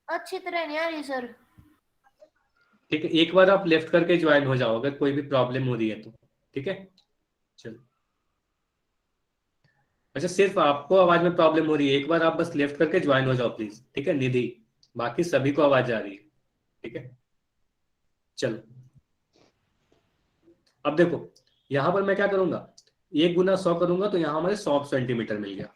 अच्छी तरह नहीं आ रही सर। ठीक है, एक बार आप लेफ्ट करके ज्वाइन हो जाओ अगर कोई भी प्रॉब्लम हो रही है तो, ठीक है। चलो, अच्छा सिर्फ आपको आवाज में प्रॉब्लम हो रही है, एक बार आप बस लेफ्ट करके ज्वाइन हो जाओ प्लीज, ठीक है निधि, बाकी सभी को आवाज आ रही है, ठीक है। चलो अब देखो, यहां पर मैं क्या करूंगा, 1 गुना 100 करूंगा तो यहाँ हमारे 100 सेंटीमीटर मिल गया,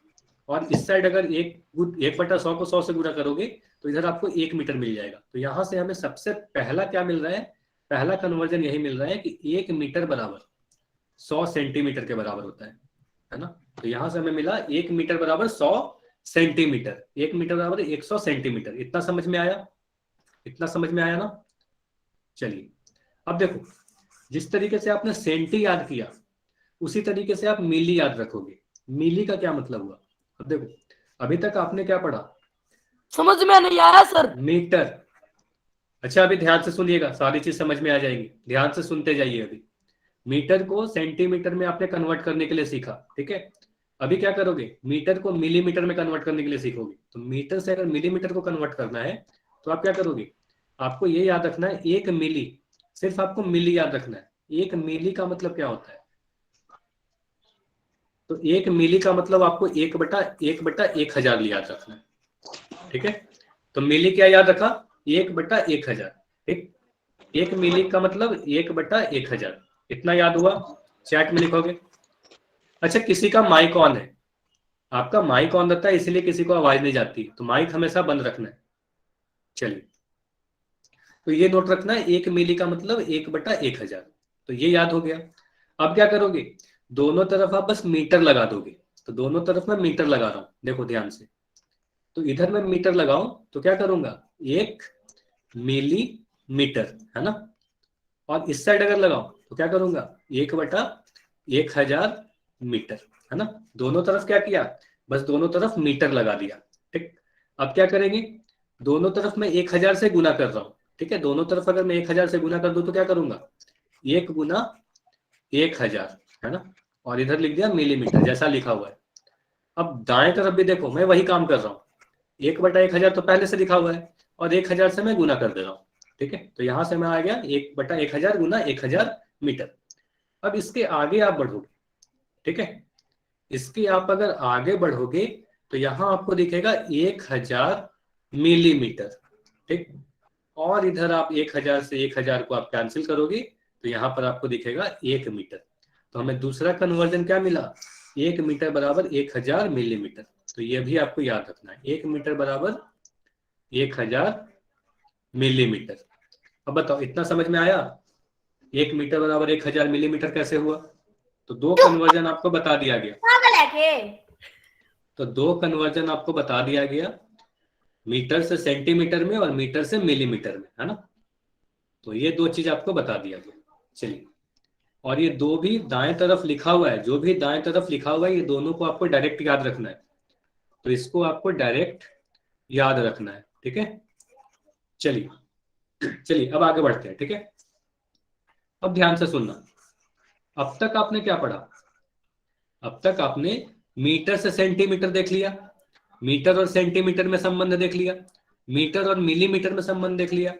और इस साइड अगर 1/100 को 100 से गुना करोगे तो इधर आपको 1 मीटर मिल जाएगा। तो यहाँ से हमें सबसे पहला क्या मिल रहा है, पहला कन्वर्जन यही मिल रहा है कि 1 मीटर बराबर 100 सेंटीमीटर के बराबर होता है ना। तो यहां से हमें मिला 1 मीटर बराबर 100 सेंटीमीटर, 1 मीटर बराबर 100 सेंटीमीटर। इतना समझ में आया, इतना समझ में आया ना। चलिए अब देखो, जिस तरीके से आपने सेंटी याद किया उसी तरीके से आप मिली याद रखोगे। मिली का क्या मतलब हुआ, अब देखो अभी तक आपने क्या पढ़ा, समझ में नहीं आया सर। मीटर। अच्छा अभी ध्यान से सुनिएगा, सारी चीज समझ में आ जाएगी, ध्यान से सुनते जाइए। अभी मीटर को सेंटीमीटर में आपने कन्वर्ट करने के लिए सीखा, ठीक है। अभी क्या करोगे, मीटर को मिलीमीटर में कन्वर्ट करने के लिए सीखोगे। तो मीटर से अगर मिलीमीटर को कन्वर्ट करना है तो आप क्या करोगे, आपको ये याद रखना है 1 मिली, सिर्फ आपको मिली याद रखना है। 1 मिली का मतलब क्या होता है, तो 1 मिली का मतलब आपको 1/1000 याद रखना है, ठीक है। तो मिली क्या याद रखा, 1/1000, ठीक। 1 मिली का मतलब 1/1000, इतना याद हुआ, चैट में लिखोगे। अच्छा किसी का माइक ऑन है, आपका माइक ऑन रहता है इसलिए किसी को आवाज नहीं जाती, तो माइक हमेशा बंद रखना है। चलिए, तो ये नोट रखना है 1 मिली का मतलब 1/1000, तो ये याद हो गया। अब क्या करोगे, दोनों तरफ आप बस मीटर लगा दोगे। तो दोनों तरफ मैं मीटर लगा रहा हूं, देखो ध्यान से। तो इधर मैं मीटर लगाऊं तो क्या करूंगा, 1 मिलीमीटर, है ना। और इस साइड अगर लगाऊं तो क्या करूंगा, 1/1000 मीटर, है ना। दोनों तरफ क्या किया, बस दोनों तरफ मीटर लगा दिया, ठीक। अब क्या करेंगे, दोनों तरफ मैं 1000 से गुना कर रहा हूं, ठीक है। दोनों तरफ अगर मैं 1000 से गुना कर दूं तो क्या करूंगा, 1 गुना 1000, है ना। और इधर लिख दिया मिलीमीटर जैसा लिखा हुआ है। अब दाएं तरफ भी देखो मैं वही काम कर रहा हूँ, 1/1000 तो पहले से लिखा हुआ है, और 1000 से मैं गुना कर दे रहा हूँ, ठीक है। तो यहां से मैं आ गया 1/1000 गुना 1000 मीटर। अब इसके आगे आप बढ़ोगे, ठीक है, इसके आप अगर आगे बढ़ोगे तो यहां आपको दिखेगा 1000 मिलीमीटर, ठीक। और इधर आप 1000 से 1000 को आप कैंसिल करोगे तो यहां पर आपको दिखेगा 1 मीटर। तो हमें दूसरा कन्वर्जन क्या मिला, 1 मीटर बराबर 1000 मिलीमीटर। तो ये भी आपको याद रखना है, 1 मीटर बराबर 1000 मिलीमीटर। अब बताओ इतना समझ में आया, 1 मीटर बराबर 1000 मिलीमीटर कैसे हुआ। तो दो कन्वर्जन आपको बता दिया गया, पागल है के? तो दो कन्वर्जन आपको बता दिया गया, मीटर से सेंटीमीटर में और मीटर से मिलीमीटर में, है ना। तो ये दो चीज आपको बता दिया गया। चलिए, और ये दो भी दाएं तरफ लिखा हुआ है, जो भी दाएं तरफ लिखा हुआ है ये दोनों को आपको डायरेक्ट याद रखना है। तो इसको आपको डायरेक्ट याद रखना है, ठीक है। चलिए चलिए अब आगे बढ़ते हैं, ठीक है। अब ध्यान से सुनना, अब तक आपने क्या पढ़ा, अब तक आपने मीटर से सेंटीमीटर देख लिया, मीटर और सेंटीमीटर में संबंध देख लिया, मीटर और मिलीमीटर में संबंध देख लिया।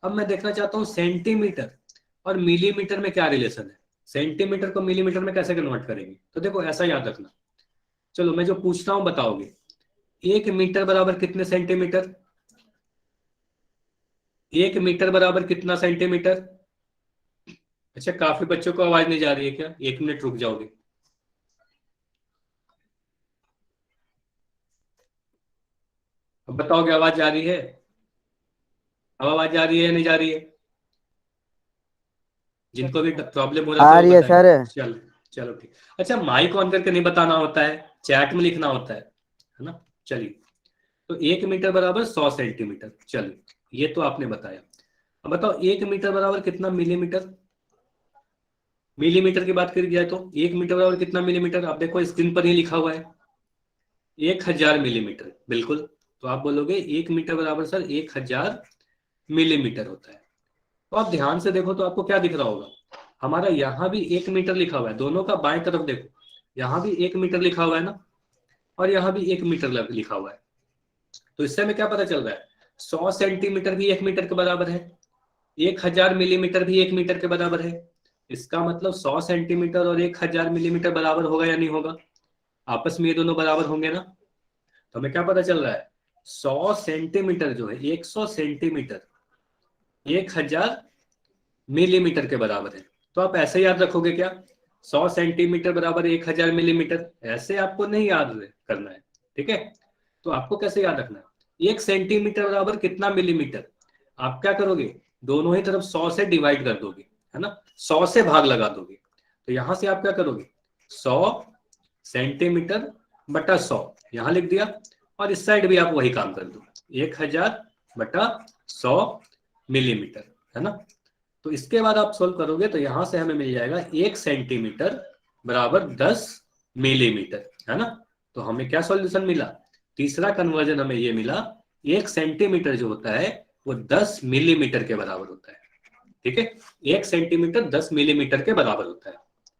अब मैं देखना चाहता हूं सेंटीमीटर और मिलीमीटर में क्या रिलेशन है, सेंटीमीटर को मिलीमीटर में कैसे कन्वर्ट करेंगे। तो देखो ऐसा याद रखना, चलो मैं जो पूछता हूं बताओगे, 1 मीटर बराबर कितने सेंटीमीटर, 1 मीटर बराबर कितना सेंटीमीटर। अच्छा काफी बच्चों को आवाज नहीं जा रही है क्या, 1 मिनट रुक जाओगे। अब बताओ कि आवाज आ रही है? अब आवाज आ रही है या नहीं जा रही है? जिनको भी प्रॉब्लम हो रहा आ था वो रही है बताएं। सर। चलो चलो ठीक। अच्छा, माइक ऑन करके नहीं बताना होता है, चैट में लिखना होता है ना? चलिए, तो 1 मीटर बराबर 100 सेंटीमीटर। चलिए, ये तो आपने बताया। अब बताओ 1 मीटर बराबर कितना मिलीमीटर? मिलीमीटर की बात करी जाए तो 1 मीटर बराबर कितना मिलीमीटर? आप देखो स्क्रीन पर ही लिखा हुआ है 1000 मिलीमीटर। बिल्कुल। तो आप बोलोगे 1 मीटर बराबर सर 1000 मिलीमीटर होता है। तो आप ध्यान से देखो तो आपको क्या दिख रहा होगा, हमारा यहाँ भी 1 मीटर लिखा हुआ है, दोनों का बाएं तरफ देखो, यहाँ भी 1 मीटर लिखा हुआ है ना, और यहाँ भी 1 मीटर लिखा हुआ है। तो इससे हमें क्या पता चल रहा है, 100 सेंटीमीटर भी 1 मीटर के बराबर है, 1000 मिलीमीटर भी 1 मीटर के बराबर है। इसका मतलब 100 सेंटीमीटर और 1000 मिलीमीटर बराबर होगा या नहीं होगा? आपस में ये दोनों बराबर होंगे ना। तो हमें क्या पता चल रहा है, 100 सेंटीमीटर जो है, 100 सेंटीमीटर 1000 मिलीमीटर के बराबर है। तो आप ऐसे याद रखोगे क्या, 100 सेंटीमीटर बराबर 1000 मिलीमीटर? ऐसे आपको नहीं याद करना है, ठीक है। तो आपको कैसे याद रखना है, 1 सेंटीमीटर बराबर कितना मिलीमीटर? आप क्या करोगे, दोनों ही तरफ 100 से डिवाइड कर दोगे, है ना, 100 से भाग लगा दोगे। तो यहां से आप क्या करोगे, 100 सेंटीमीटर बटा 100 यहां लिख दिया, और इस साइड भी आप वही काम कर दो, 1000 बटा 100 मिलीमीटर, है ना। तो इसके बाद आप सोल्व करोगे तो यहां से हमें मिल जाएगा 1 सेंटीमीटर बराबर 10 मिलीमीटर, है ना। तो हमें क्या सॉल्यूशन मिला, तीसरा कन्वर्जन हमें ये मिला, 1 सेंटीमीटर जो होता है वो 10 मिलीमीटर के बराबर होता है, ठीक है। 1 सेंटीमीटर 10 मिलीमीटर के बराबर होता है।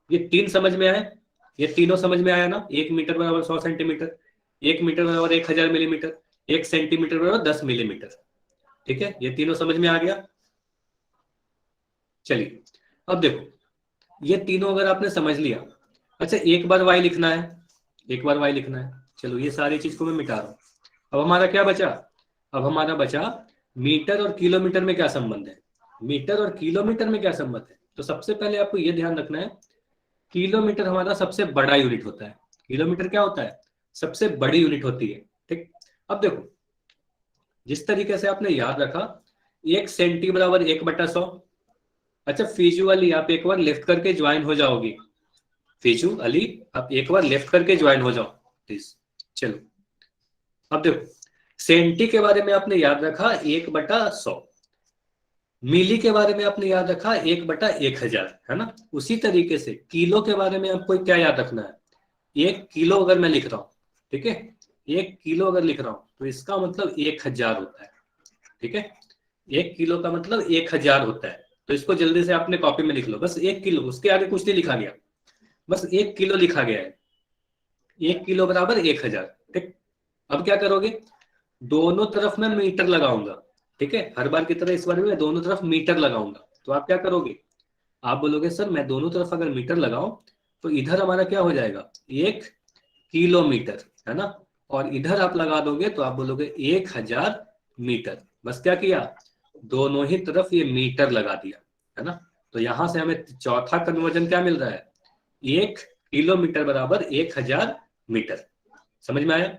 ये तीन समझ में आए, ये तीनों समझ में आया ना, 1 मीटर बराबर 100 सेंटीमीटर, 1 मीटर बराबर 1000 मिलीमीटर, 1 सेंटीमीटर बराबर 10 मिलीमीटर, ठीक है। ये तीनों समझ में आ गया। चलिए, अब देखो ये तीनों अगर आपने समझ लिया, अच्छा एक बार y लिखना है, एक बार y लिखना है। चलो ये सारी चीज को मैं मिटा रहा हूं। अब हमारा क्या बचा, अब हमारा बचा मीटर और किलोमीटर में क्या संबंध है, मीटर और किलोमीटर में क्या संबंध है। तो सबसे पहले आपको यह ध्यान रखना है, किलोमीटर हमारा सबसे बड़ा यूनिट होता है। किलोमीटर क्या होता है, सबसे बड़ी यूनिट होती है, ठीक। अब देखो जिस तरीके से आपने याद रखा 1 सेंटी बराबर 1/100। अच्छा फीजू अली, आप एक बार लेफ्ट करके ज्वाइन हो जाओगी, फीजू अली आप एक बार लेफ्ट करके ज्वाइन हो जाओ प्लीज। चलो अब देखो, सेंटी के बारे में आपने याद रखा 1/100, मिली के बारे में आपने याद रखा 1/1000, है ना। उसी तरीके से किलो के बारे में आपको क्या याद रखना है, 1 किलो अगर मैं लिख रहा हूं, ठीक है, 1 किलो अगर लिख रहा हूं तो इसका मतलब 1000 होता है, ठीक है। 1 किलो का मतलब 1000 होता है। तो इसको जल्दी से अपने कॉपी में लिख लो, बस 1 किलो, उसके आगे कुछ नहीं लिखा गया, बस 1 किलो लिखा गया है, 1 किलो बराबर 1000, ठीक। अब क्या करोगे, दोनों तरफ मैं मीटर लगाऊंगा, ठीक है, हर बार की तरह इस बार भी मैं दोनों तरफ मीटर लगाऊंगा। तो आप क्या करोगे, आप बोलोगे सर मैं दोनों तरफ अगर मीटर लगाऊं तो इधर हमारा क्या हो जाएगा 1 किलोमीटर, है ना, और इधर आप लगा दोगे तो आप बोलोगे 1000 मीटर। बस क्या किया, दोनों ही तरफ ये मीटर लगा दिया, है ना। तो यहां से हमें चौथा कन्वर्जन क्या मिल रहा है, 1 किलोमीटर बराबर 1000 मीटर। समझ में आया,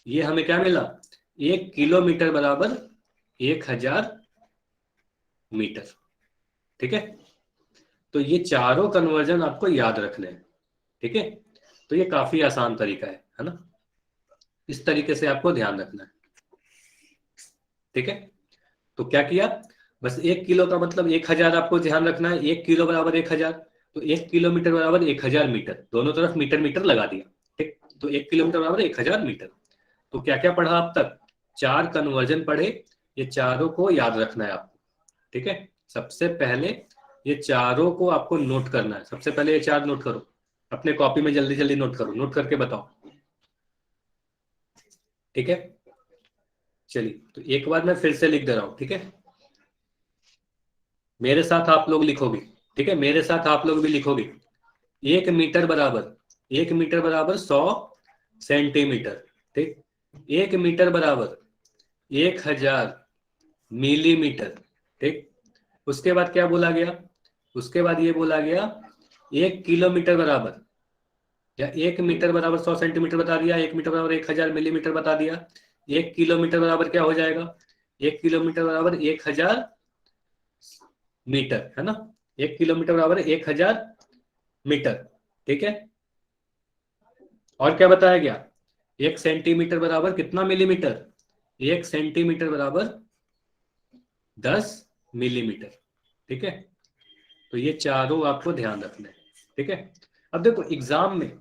ये हमें क्या मिला, 1 किलोमीटर बराबर 1000 मीटर, ठीक है। तो ये चारों कन्वर्जन आपको याद रखने हैं, ठीक है। तो ये काफी आसान तरीका है ना, इस तरीके से आपको ध्यान रखना है, ठीक है। तो क्या किया, बस 1 किलो का मतलब 1000 आपको ध्यान रखना है, 1 किलो बराबर 1000, तो 1 किलोमीटर बराबर 1000 मीटर, दोनों तरफ मीटर मीटर लगा दिया, ठीक। तो 1 किलोमीटर बराबर 1000 मीटर। तो क्या क्या पढ़ा अब तक, 4 कन्वर्जन पढ़े, ये चारों को याद रखना है आपको, ठीक है। सबसे पहले ये चारों को आपको नोट करना है, सबसे पहले ये 4 नोट करो अपने कॉपी में, जल्दी जल्दी नोट करो, नोट करके बताओ, ठीक है। चलिए तो एक बार मैं फिर से लिख दे रहा हूं, ठीक है, मेरे साथ आप लोग लिखोगे, ठीक है, मेरे साथ आप लोग भी लिखोगे। 1 मीटर बराबर, 1 मीटर बराबर 100 सेंटीमीटर, ठीक। 1 मीटर बराबर 1000 मिलीमीटर, ठीक। उसके बाद क्या बोला गया, उसके बाद ये बोला गया 1 किलोमीटर बराबर या 1 मीटर बराबर 100 सेंटीमीटर बता दिया, 1 मीटर बराबर 1000 मिलीमीटर बता दिया, 1 किलोमीटर बराबर क्या हो जाएगा, 1 किलोमीटर बराबर 1000 मीटर, है ना। 1 किलोमीटर बराबर 1000 मीटर, ठीक है। और क्या बताया गया, 1 सेंटीमीटर बराबर कितना मिलीमीटर, 1 सेंटीमीटर बराबर 10 मिलीमीटर, ठीक है। तो ये चारों आपको ध्यान रखना है, ठीक है। अब देखो एग्जाम में,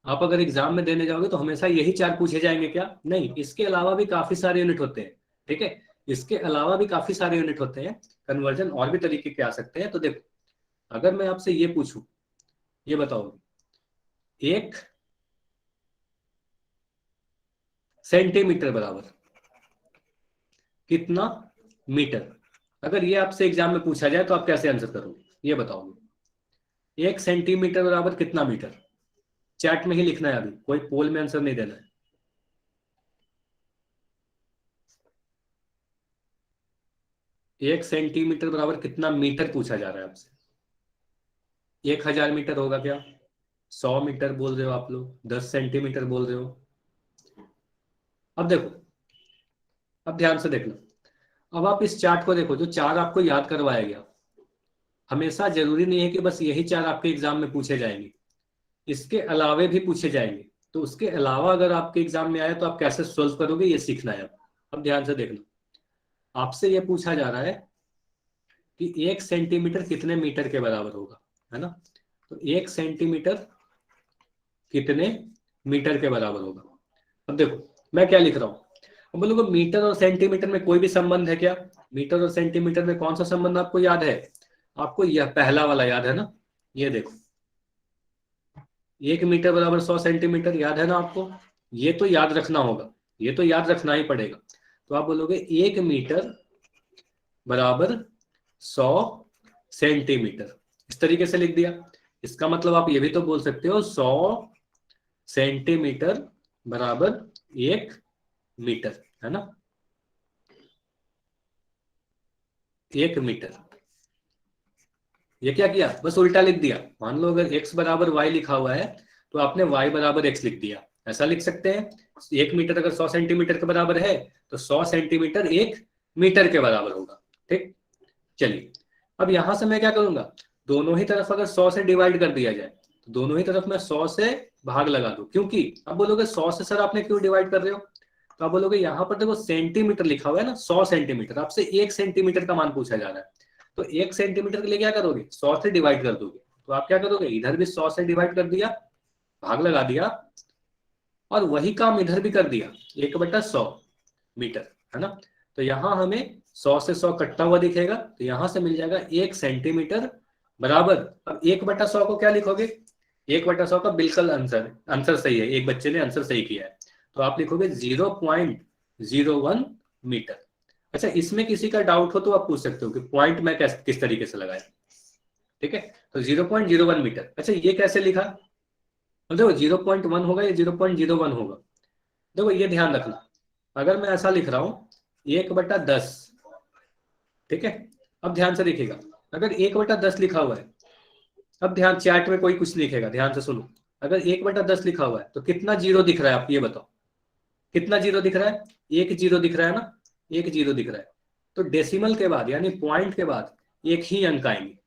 आप अगर एग्जाम में देने जाओगे तो हमेशा यही चार पूछे जाएंगे क्या, नहीं, इसके अलावा भी काफी सारे यूनिट होते हैं, ठीक है। इसके अलावा भी काफी सारे यूनिट होते हैं, कन्वर्जन और भी तरीके के आ सकते हैं। तो देखो अगर मैं आपसे ये पूछूं, ये बताओ 1 सेंटीमीटर बराबर कितना मीटर, अगर ये आपसे एग्जाम में पूछा जाए तो आप कैसे आंसर करोगे, ये बताओगे। 1 सेंटीमीटर बराबर कितना मीटर, चैट में ही लिखना है, अभी कोई पोल में आंसर नहीं देना है। एक सेंटीमीटर बराबर कितना मीटर पूछा जा रहा है आपसे। 1000 मीटर होगा क्या, 100 मीटर बोल रहे हो आप लोग, 10 सेंटीमीटर बोल रहे हो। अब देखो, अब ध्यान से देखना, अब आप इस चार्ट को देखो, जो चार आपको याद करवाया गया, हमेशा जरूरी नहीं है कि बस यही चार आपके एग्जाम में पूछे जाएंगे, इसके अलावे भी पूछे जाएंगे। तो उसके अलावा अगर आपके एग्जाम में आए तो आप कैसे सोल्व करोगे, ये सीखना है। अब ध्यान से देखना, आपसे ये पूछा जा रहा है कि 1 सेंटीमीटर कितने मीटर के बराबर होगा, है ना। तो 1 सेंटीमीटर कितने मीटर के बराबर होगा। अब देखो मैं क्या लिख रहा हूं, अब बोलोगे मीटर और सेंटीमीटर में कोई भी संबंध है क्या, मीटर और सेंटीमीटर में कौन सा संबंध आपको याद है, आपको यह पहला वाला याद है ना, ये देखो 1 मीटर बराबर 100 सेंटीमीटर याद है ना आपको, ये तो याद रखना होगा, ये तो याद रखना ही पड़ेगा। तो आप बोलोगे 1 मीटर बराबर 100 सेंटीमीटर, इस तरीके से लिख दिया। इसका मतलब आप ये भी तो बोल सकते हो 100 सेंटीमीटर बराबर 1 मीटर, है ना, 1 मीटर। ये क्या किया, बस उल्टा लिख दिया। मान लो अगर x बराबर y लिखा हुआ है तो आपने y बराबर x लिख दिया, ऐसा लिख सकते हैं। 1 मीटर अगर 100 सेंटीमीटर के बराबर है तो 100 सेंटीमीटर 1 मीटर के बराबर होगा, ठीक। चलिए अब यहां से मैं क्या करूंगा, दोनों ही तरफ अगर 100 से डिवाइड कर दिया जाए तो दोनों ही तरफ मैं 100 से भाग लगा दूं, क्योंकि अब बोलोगे 100 से सर आपने क्यों डिवाइड कर रहे हो, तो आप बोलोगे यहाँ पर देखो सेंटीमीटर लिखा हुआ है ना, 100 सेंटीमीटर, आपसे 1 सेंटीमीटर का मान पूछा जा रहा है। तो 1 सेंटीमीटर के लिए क्या करोगे, 100 से डिवाइड कर दोगे। तो आप क्या करोगे, इधर भी 100 से डिवाइड कर दिया, भाग लगा दिया, और वही काम इधर भी कर दिया, 1/100 मीटर, है ना। तो यहाँ हमें 100 से 100 कटता हुआ दिखेगा, तो यहाँ से मिल जाएगा 1 सेंटीमीटर बराबर, अब 1/100 को क्या लिखोगे, 1/100 का बिल्कुल आंसर सही है, एक बच्चे ने आंसर सही किया है, तो आप लिखोगे 0.01 मीटर। अच्छा, इसमें किसी का डाउट हो तो आप पूछ सकते हो कि पॉइंट मैं किस तरीके से लगाया, ठीक है। तो 0.01 मीटर, अच्छा ये कैसे लिखा, देखो 0.1 होगा या 0.01 होगा, देखो ये ध्यान रखना, अगर मैं ऐसा लिख रहा हूं 1/10, ठीक है। अब ध्यान से देखिएगा, अगर 1/10 लिखा हुआ है, अब ध्यान, चैट में कोई कुछ लिखेगा, ध्यान से सुनो, अगर 1/10 लिखा हुआ है तो कितना जीरो दिख रहा है, आप ये बताओ, कितना जीरो दिख रहा है, 1 जीरो दिख रहा है ना, 1 जीरो दिख रहा है। तो डेसिमल के बाद यानी पॉइंट के बाद एक ही अंक आएंगे,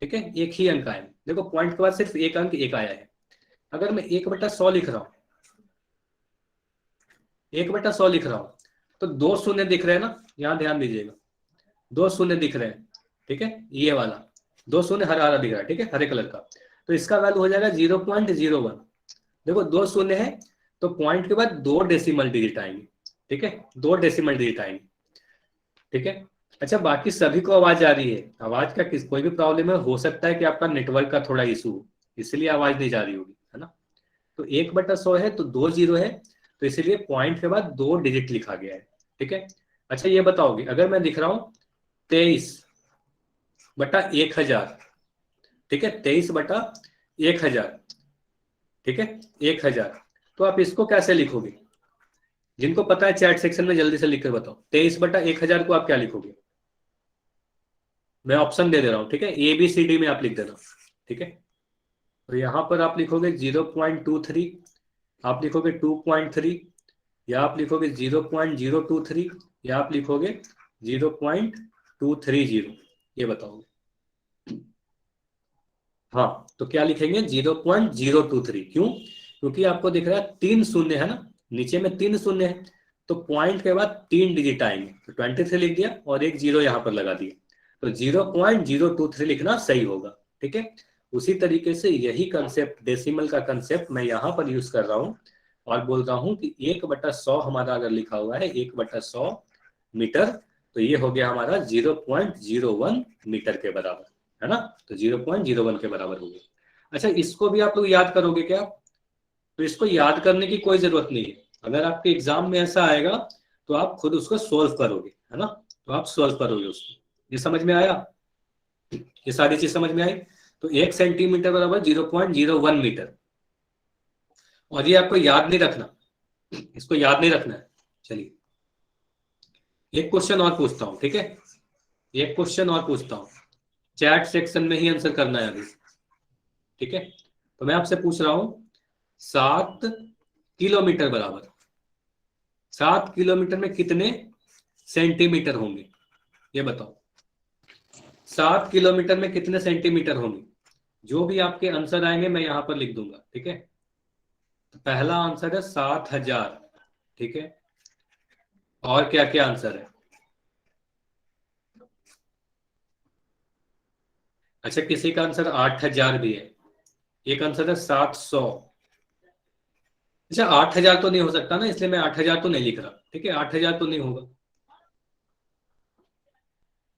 ठीक है, एक ही अंक आएंगे। देखो पॉइंट के बाद सिर्फ एक अंक एक आया है। अगर मैं 1/100 लिख रहा हूं, 1/100 लिख रहा हूं, तो 2 शून्य दिख रहे हैं ना, यहां ध्यान दीजिएगा, 2 शून्य दिख रहे हैं, ठीक है, ये वाला 2 शून्य हरा हरा दिख रहा है, ठीक है, हरे कलर का, तो इसका वैल्यू हो जाएगा 0.01। देखो 2 शून्य है तो पॉइंट के बाद 2 डेसिमल डिजिट आएंगे, ठीक है, 2 डेसिमल डिजिट आएंगे, ठीक है। अच्छा बाकी सभी को आवाज आ रही है, आवाज का कोई भी प्रॉब्लम है, हो सकता है कि आपका नेटवर्क का थोड़ा इशू हो, इसलिए आवाज नहीं जा रही होगी, है ना। तो 1/100 है तो 2 जीरो है, तो इसीलिए पॉइंट के बाद 2 डिजिट लिखा गया है, ठीक है। अच्छा ये बताओगे, अगर मैं दिख रहा हूं 23/1000, ठीक है, 23/1000, ठीक है, 1000, तो आप इसको कैसे लिखोगे, जिनको पता है चैट सेक्शन में जल्दी से लिख कर बताओ, 23/1000 को आप क्या लिखोगे, मैं ऑप्शन दे रहा हूं, ठीक है, ABCD में आप लिख देना, ठीक है। तो यहाँ पर आप लिखोगे 0.23, आप लिखोगे 2.3, या आप लिखोगे 0.023, या आप लिखोगे 0.230, ये बताओगे। हाँ, तो क्या लिखेंगे 0.023। क्यों? क्योंकि आपको दिख रहा है 3 शून्य है ना, नीचे में 3 शून्य है, तो पॉइंट के बाद 3 डिजिट आएंगे, तो 23 लिख दिया और एक जीरो यहाँ पर लगा दिया, तो 0.023 लिखना सही होगा। ठीक है, उसी तरीके से यही कंसेप्ट, डेसिमल का कंसेप्ट मैं यहाँ पर यूज कर रहा हूँ और बोल रहा हूँ कि 1/100 हमारा अगर लिखा हुआ है 1/100 मीटर, तो ये हो गया हमारा 0.01 मीटर के बराबर, है ना। तो 0.01 के बराबर हो गया। अच्छा, इसको भी आप लोग याद करोगे क्या? तो इसको याद करने की कोई जरूरत नहीं है, अगर आपके एग्जाम में ऐसा आएगा तो आप खुद उसको सोल्व करोगे, है ना। तो आप सोल्व करोगे उसको। ये समझ में आया? ये सारी चीज समझ में आई? तो 1 सेंटीमीटर बराबर 0.01 मीटर, और ये आपको याद नहीं रखना, इसको याद नहीं रखना है। चलिए एक क्वेश्चन और पूछता हूं, ठीक है, एक क्वेश्चन और पूछता हूं, चैट सेक्शन में ही आंसर करना है अभी। ठीक है, तो मैं आपसे पूछ रहा हूं 7 किलोमीटर बराबर, 7 किलोमीटर में कितने सेंटीमीटर होंगे? ये बताओ, 7 किलोमीटर में कितने सेंटीमीटर होंगे? जो भी आपके आंसर आएंगे मैं यहां पर लिख दूंगा। ठीक है, तो पहला आंसर है 7,000। ठीक है, और क्या क्या आंसर है? अच्छा, किसी का आंसर 8,000 भी है, एक आंसर है 700। अच्छा, 8,000 तो नहीं हो सकता ना, इसलिए मैं 8,000 तो नहीं लिख रहा। ठीक है, 8,000 तो नहीं होगा।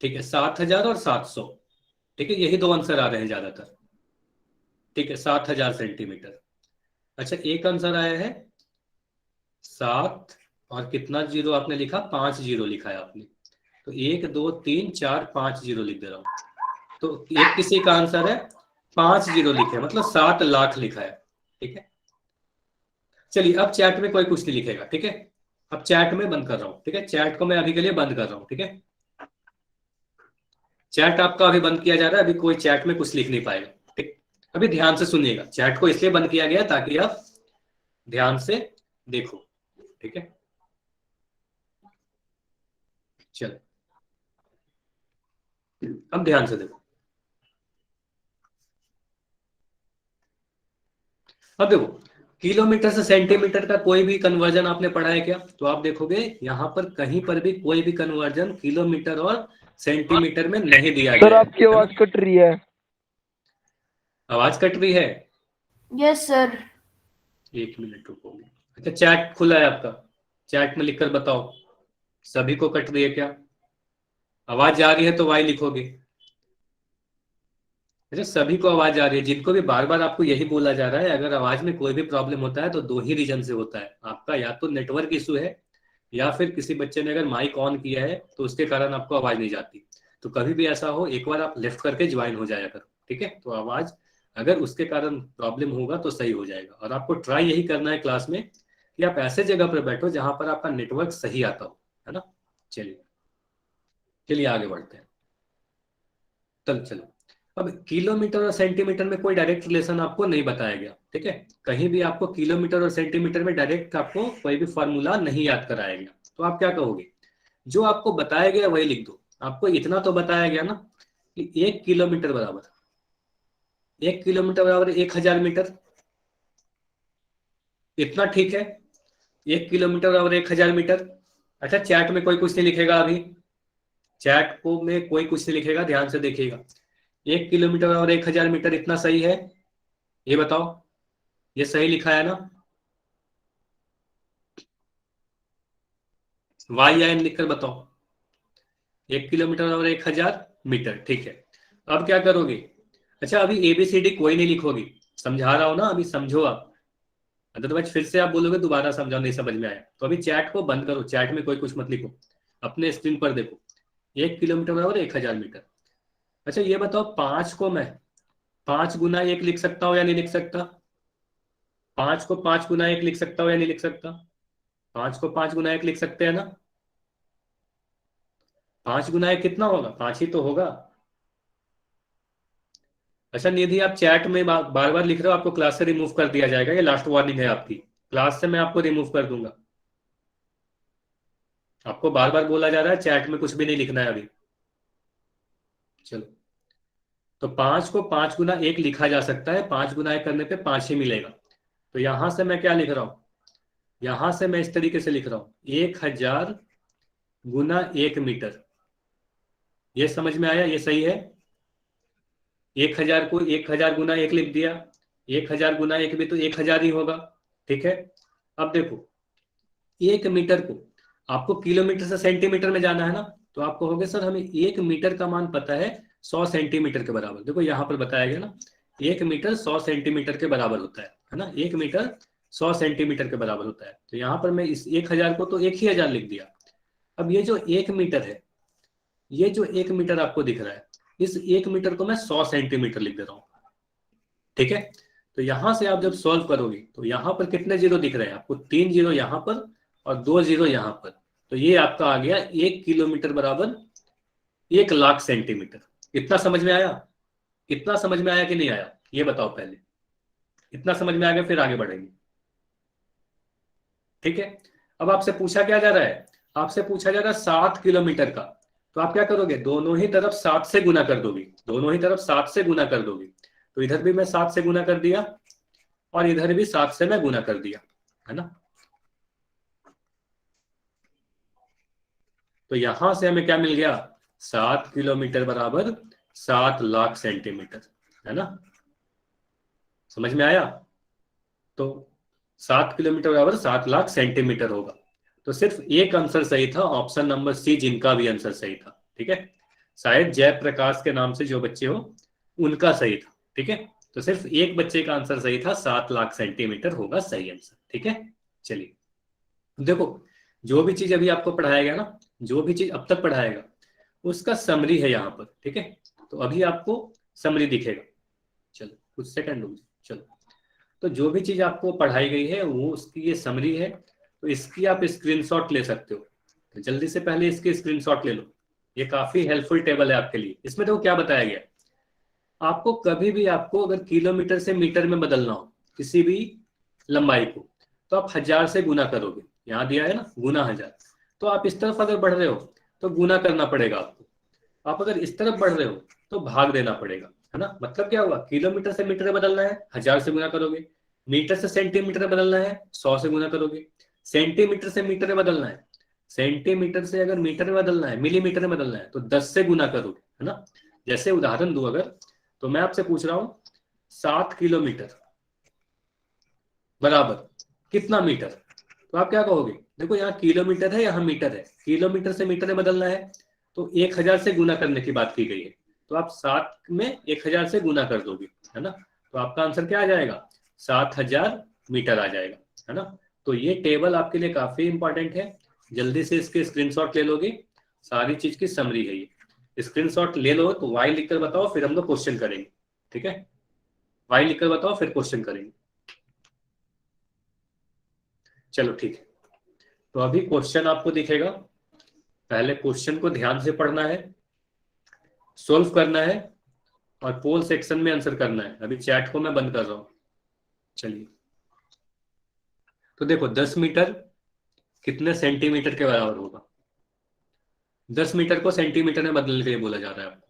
ठीक है, 7,000 और 700। ठीक है, यही दो आंसर आ रहे हैं ज्यादातर। ठीक है, 7,000 सेंटीमीटर। अच्छा, एक आंसर आया है 7, और कितना जीरो आपने लिखा? 5 जीरो लिखा है आपने, तो 1 2 3 4 5 जीरो लिख दे रहा हूं। तो एक किसी का आंसर है 5 जीरो लिखे, मतलब 7 लाख लिखा है। ठीक है, चलिए अब चैट में कोई कुछ नहीं लिखेगा। ठीक है, अब चैट में बंद कर रहा हूं। ठीक है, चैट को मैं अभी के लिए बंद कर रहा हूं। ठीक है, चैट आपका अभी बंद किया जा रहा है, अभी कोई चैट में कुछ लिख नहीं पाएगा। ठीक, अभी ध्यान से सुनिएगा, चैट को इसलिए बंद किया गया ताकि आप ध्यान से देखो। ठीक है, चलो अब ध्यान से देखो। अब देखो, किलोमीटर से सेंटीमीटर का कोई भी कन्वर्जन आपने पढ़ा है क्या? तो आप देखोगे यहां पर कहीं पर भी कोई भी कन्वर्जन किलोमीटर और सेंटीमीटर में नहीं दिया सर गया है आपकी आवाज कट रही है। आवाज कट रही है? Yes sir. 1 मिनट रुकोगे। अच्छा, चैट खुला है आपका? चैट में लिखकर बताओ सभी को कट रही है क्या? आवाज जा रही है तो वाई लिखोगे। अच्छा, सभी को आवाज आ रही है, जिनको भी बार बार आपको यही बोला जा रहा है, अगर आवाज में कोई भी प्रॉब्लम होता है तो दो ही रीजन से होता है आपका, या तो नेटवर्क इशू है, या फिर किसी बच्चे ने अगर माइक ऑन किया है तो उसके कारण आपको आवाज नहीं जाती। तो कभी भी ऐसा हो, एक बार आप लेफ्ट करके ज्वाइन हो जाया करो। ठीक है, तो आवाज अगर उसके कारण प्रॉब्लम होगा तो सही हो जाएगा। और आपको ट्राई यही करना है क्लास में कि आप ऐसे जगह पर बैठो जहां पर आपका नेटवर्क सही आता हो, है ना। चलिए चलिए आगे बढ़ते हैं। चलो चलो, अब किलोमीटर और सेंटीमीटर में कोई डायरेक्ट रिलेशन आपको नहीं बताया गया। ठीक है, कहीं भी आपको किलोमीटर और सेंटीमीटर में डायरेक्ट आपको कोई भी फॉर्मूला नहीं याद कराया गया, तो आप क्या कहोगे? जो आपको बताया गया वही लिख दो। आपको इतना तो बताया गया ना कि 1 किलोमीटर बराबर, 1 किलोमीटर बराबर 1,000 मीटर, इतना ठीक है। 1 किलोमीटर बराबर 1,000 मीटर। अच्छा, चैट में कोई कुछ नहीं लिखेगा अभी, चैट को में कोई कुछ नहीं लिखेगा, ध्यान से देखिएगा। 1 किलोमीटर बराबर 1,000 मीटर, इतना सही है? ये बताओ, ये सही लिखा है ना? वाई आई एन लिखकर बताओ। 1 किलोमीटर बराबर 1,000 मीटर, ठीक है। अब क्या करोगे? अच्छा, अभी एबीसीडी कोई नहीं लिखोगी, समझा रहा हूं ना, अभी समझो आप, अदरवाइज फिर से आप बोलोगे दोबारा समझाओ, नहीं समझ में आया। तो अभी चैट को बंद करो, चैट में कोई कुछ मत लिखो, अपने स्क्रीन पर देखो। 1 किलोमीटर बराबर 1,000 मीटर। अच्छा, ये बताओ 5 को मैं 5 गुना 1 लिख सकता हूँ या नहीं लिख सकता? 5 को 5 गुना 1 लिख सकता हूँ या नहीं लिख सकता? 5 को 5 गुना 1 लिख सकते हैं ना? 5 गुना 1 कितना होगा? 5 ही तो होगा। अच्छा निधि, आप चैट में बार बार लिख रहे हो, आपको क्लास से रिमूव कर दिया जाएगा, ये लास्ट वार्निंग है आपकी। क्लास से मैं आपको रिमूव कर दूंगा। आपको बार बार बोला जा रहा है चैट में कुछ भी नहीं लिखना है अभी। चलो, तो 5 को 5 गुना 1 लिखा जा सकता है, 5 गुना 1 करने पे 5 ही मिलेगा। तो यहां से मैं क्या लिख रहा हूं, यहां से मैं इस तरीके से लिख रहा हूं 1000 गुना 1 मीटर। ये समझ में आया, ये सही है। 1000 को 1000 गुना 1 लिख दिया, 1000 गुना 1 भी तो 1000 ही होगा। ठीक है, अब देखो 1 मीटर को आपको किलोमीटर से सेंटीमीटर में जाना है ना, तो आप कहोगे सर हमें 1 मीटर का मान पता है 100 सेंटीमीटर के बराबर। देखो यहाँ पर बताया गया ना 1 मीटर 100 सेंटीमीटर के बराबर होता है ना, 1 मीटर 100 सेंटीमीटर के बराबर होता है। तो यहाँ पर मैं इस 1000 को तो 1000 लिख दिया। अब ये जो 1 मीटर है, ये जो 1 मीटर आपको दिख रहा है, इस 1 मीटर को मैं 100 सेंटीमीटर लिख दे रहा हूँ। ठीक है, तो यहां से आप जब सॉल्व करोगे तो यहां पर कितने जीरो दिख रहे हैं आपको, 3 जीरो यहां पर और 2 जीरो यहां पर। तो ये आपका आ गया 1 किलोमीटर बराबर 1,00,000 सेंटीमीटर। इतना समझ में आया, इतना समझ में आया कि नहीं आया, ये बताओ पहले। इतना समझ में आ गया, फिर आगे बढ़ेंगे। ठीक है, अब आपसे पूछा क्या जा रहा है, आपसे पूछा जा रहा है 7 किलोमीटर का। तो आप क्या करोगे, दोनों ही तरफ 7 से गुना कर दोगे, दोनों ही तरफ 7 से गुना कर दोगे। तो इधर भी मैं 7 से गुना कर दिया और इधर भी 7 से मैं गुना कर दिया, है ना। तो यहां से हमें क्या मिल गया, 7 किलोमीटर बराबर 7,00,000 सेंटीमीटर, है ना। समझ में आया, तो 7 किलोमीटर बराबर 7,00,000 सेंटीमीटर होगा। तो सिर्फ एक आंसर सही था, ऑप्शन नंबर सी, जिनका भी आंसर सही था। ठीक है, शायद जयप्रकाश के नाम से जो बच्चे हो उनका सही था। ठीक है, तो सिर्फ एक बच्चे का आंसर सही था, 7,00,000 सेंटीमीटर होगा सही आंसर। ठीक है, चलिए देखो, जो भी चीज अभी आपको पढ़ाया गया ना, जो भी चीज अब तक पढ़ाएगा उसका समरी है यहाँ पर। ठीक है, तो अभी आपको समरी दिखेगा। चलो कुछ सेकंड रुक, चलो। तो जो भी चीज आपको पढ़ाई गई है वो उसकी ये समरी है, तो इसकी आप स्क्रीनशॉट ले सकते हो। तो जल्दी से पहले इसकी स्क्रीनशॉट ले लो, ये काफी हेल्पफुल टेबल है आपके लिए। इसमें देखो क्या बताया गया, आपको कभी भी आपको अगर किलोमीटर से मीटर में बदलना हो किसी भी लंबाई को, तो आप 1000 से गुना करोगे। यहाँ दिया है ना गुना 1000, तो आप इस तरफ अगर बढ़ रहे हो तो गुना करना पड़ेगा आपको, आप अगर इस तरफ बढ़ रहे हो तो भाग देना पड़ेगा, है ना। मतलब क्या हुआ, किलोमीटर से मीटर में बदलना है 1000 से गुना करोगे, मीटर से सेंटीमीटर में बदलना है 100 से गुना करोगे, सेंटीमीटर से मीटर में बदलना है, सेंटीमीटर से अगर मीटर में बदलना है, मिलीमीटर में बदलना है तो 10 से गुना करोगे, है ना। जैसे उदाहरण दूं अगर, तो मैं आपसे पूछ रहा हूं 7 किलोमीटर बराबर कितना मीटर, तो आप क्या कहोगे, देखो यहाँ किलोमीटर है यहाँ मीटर है, किलोमीटर से मीटर में बदलना है तो 1000 से गुना करने की बात की गई है, तो आप 7 में 1000 से गुना कर दोगे, है ना। तो आपका आंसर क्या आ जाएगा, 7,000 मीटर आ जाएगा, है ना। तो ये टेबल आपके लिए काफी इंपॉर्टेंट है, जल्दी से इसके स्क्रीनशॉट ले लोगे, सारी चीज की समरी है ये। स्क्रीनशॉट ले लो तो वाई लिखकर बताओ, फिर हम लोग क्वेश्चन करेंगे। ठीक है, वाई लिखकर बताओ फिर क्वेश्चन करेंगे। चलो ठीक है, तो अभी क्वेश्चन आपको दिखेगा, पहले क्वेश्चन को ध्यान से पढ़ना है, सोल्व करना है और पोल सेक्शन में आंसर करना है। अभी चैट को मैं बंद कर रहा हूं। चलिए, तो देखो 10 मीटर कितने सेंटीमीटर के बराबर होगा, 10 मीटर को सेंटीमीटर में बदलने के लिए बोला जा रहा है आपको।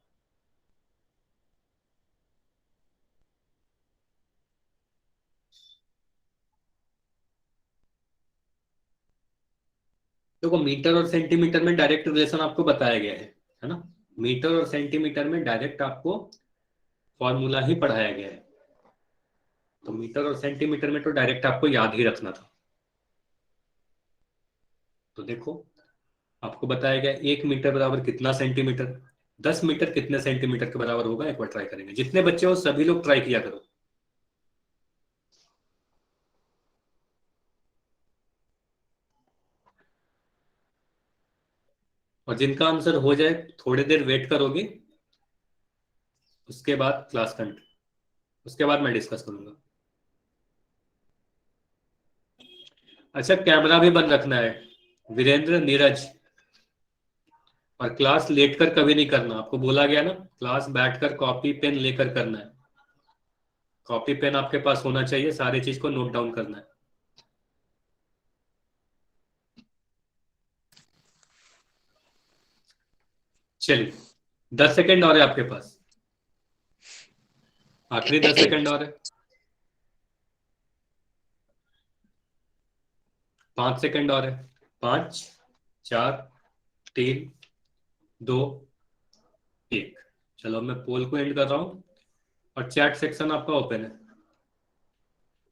देखो मीटर और सेंटीमीटर में डायरेक्ट रिलेशन आपको बताया गया है ना। मीटर और सेंटीमीटर में डायरेक्ट आपको फॉर्मूला ही पढ़ाया गया है, तो मीटर और सेंटीमीटर में तो डायरेक्ट आपको याद ही रखना था। तो देखो आपको बताया गया 1 मीटर बराबर कितना सेंटीमीटर, 10 मीटर कितने सेंटीमीटर के बराबर होगा, एक बार ट्राई करेंगे। जितने बच्चे हो सभी लोग ट्राई किया करो। और जिनका आंसर हो जाए थोड़ी देर वेट करोगे, उसके बाद क्लास कंटिन्यू, उसके बाद मैं डिस्कस करूंगा। अच्छा कैमरा भी बंद रखना है, वीरेंद्र नीरज। और क्लास लेट कर कभी नहीं करना, आपको बोला गया ना क्लास बैठकर कॉपी पेन लेकर करना है। कॉपी पेन आपके पास होना चाहिए, सारी चीज को नोट डाउन करना है। चलिए 10 सेकेंड और है आपके पास, आखिरी 10 सेकेंड और है। 5 सेकेंड और है। 5 4 3 2 1। चलो मैं पोल को एंड कर रहा हूं और चैट सेक्शन आपका ओपन है,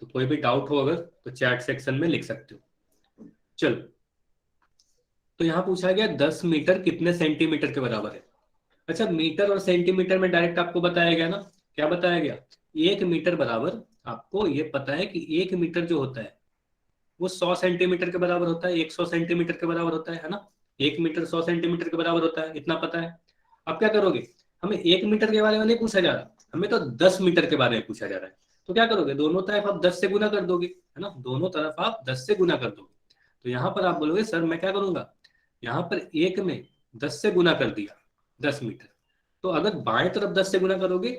तो कोई भी डाउट हो अगर तो चैट सेक्शन में लिख सकते हो। चलो, तो यहां पूछा गया 10 मीटर कितने सेंटीमीटर के बराबर है। अच्छा, मीटर और सेंटीमीटर में डायरेक्ट आपको बताया गया ना, क्या बताया गया, 1 मीटर बराबर, आपको ये पता है कि 1 मीटर जो होता है वो 100 सेंटीमीटर के बराबर होता है, 100 सेंटीमीटर के बराबर होता है ना। 1 मीटर 100 सेंटीमीटर के बराबर होता है, इतना पता है। अब क्या करोगे, हमें 1 मीटर के बारे में नहीं पूछा जा रहा, हमें तो 10 मीटर के बारे में पूछा जा रहा है। तो क्या करोगे, दोनों तरफ आप 10 से गुना कर दोगे, है ना, दोनों तरफ आप 10 से गुना कर दोगे। तो यहाँ पर आप बोलोगे सर मैं क्या करूंगा, यहाँ पर 1 में 10 से गुना कर दिया 10 मीटर, तो अगर बाएं तरफ 10 से गुना करोगे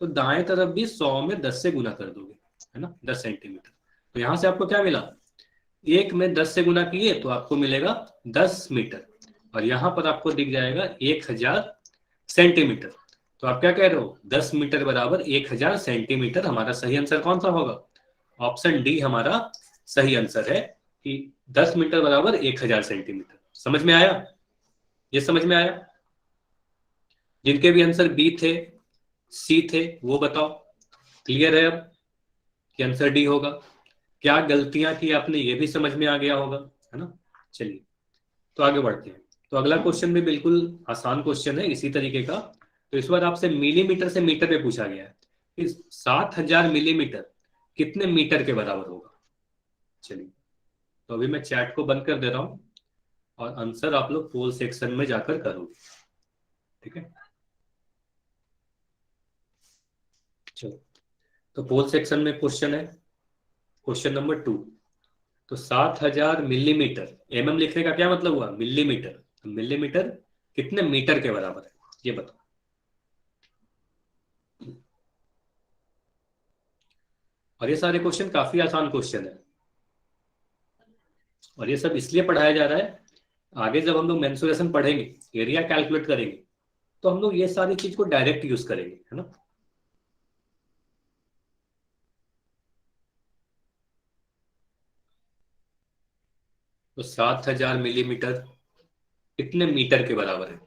तो दाएं तरफ भी 100 में 10 से गुना कर दोगे, है ना, 10 सेंटीमीटर। तो यहां से आपको क्या मिला, 1 में 10 से गुना किए तो आपको मिलेगा 10 मीटर, और यहां पर आपको दिख जाएगा 1000 सेंटीमीटर। तो आप क्या कह रहे हो, 10 मीटर बराबर 1000 सेंटीमीटर। हमारा सही आंसर कौन सा होगा, ऑप्शन डी हमारा सही आंसर है कि 10 मीटर बराबर 1000 सेंटीमीटर। समझ में आया, ये समझ में आया। जिनके भी आंसर बी थे सी थे वो बताओ, क्लियर है अब कि आंसर डी होगा। क्या गलतियां की आपने ये भी समझ में आ गया होगा, है ना। चलिए तो आगे बढ़ते हैं। तो अगला क्वेश्चन भी बिल्कुल आसान क्वेश्चन है इसी तरीके का। तो इस बार आपसे मिलीमीटर से मीटर पे पूछा गया है कि 7000 मिलीमीटर कितने मीटर के बराबर होगा। चलिए तो अभी मैं चैट को बंद कर दे रहा हूं और आंसर आप लोग पोल सेक्शन में जाकर करोगे, ठीक है। चलो, तो पोल सेक्शन में क्वेश्चन है, क्वेश्चन नंबर 2। तो 7000 मिलीमीटर, एमएम लिखने का क्या मतलब हुआ, मिलीमीटर, तो मिलीमीटर कितने मीटर के बराबर है ये बताओ। और ये सारे क्वेश्चन काफी आसान क्वेश्चन है, और ये सब इसलिए पढ़ाया जा रहा है, आगे जब हम लोग मेंसुरेशन पढ़ेंगे, एरिया कैलकुलेट करेंगे, तो हम लोग ये सारी चीज को डायरेक्ट यूज करेंगे, है ना। तो 7000 मिलीमीटर कितने मीटर के बराबर है।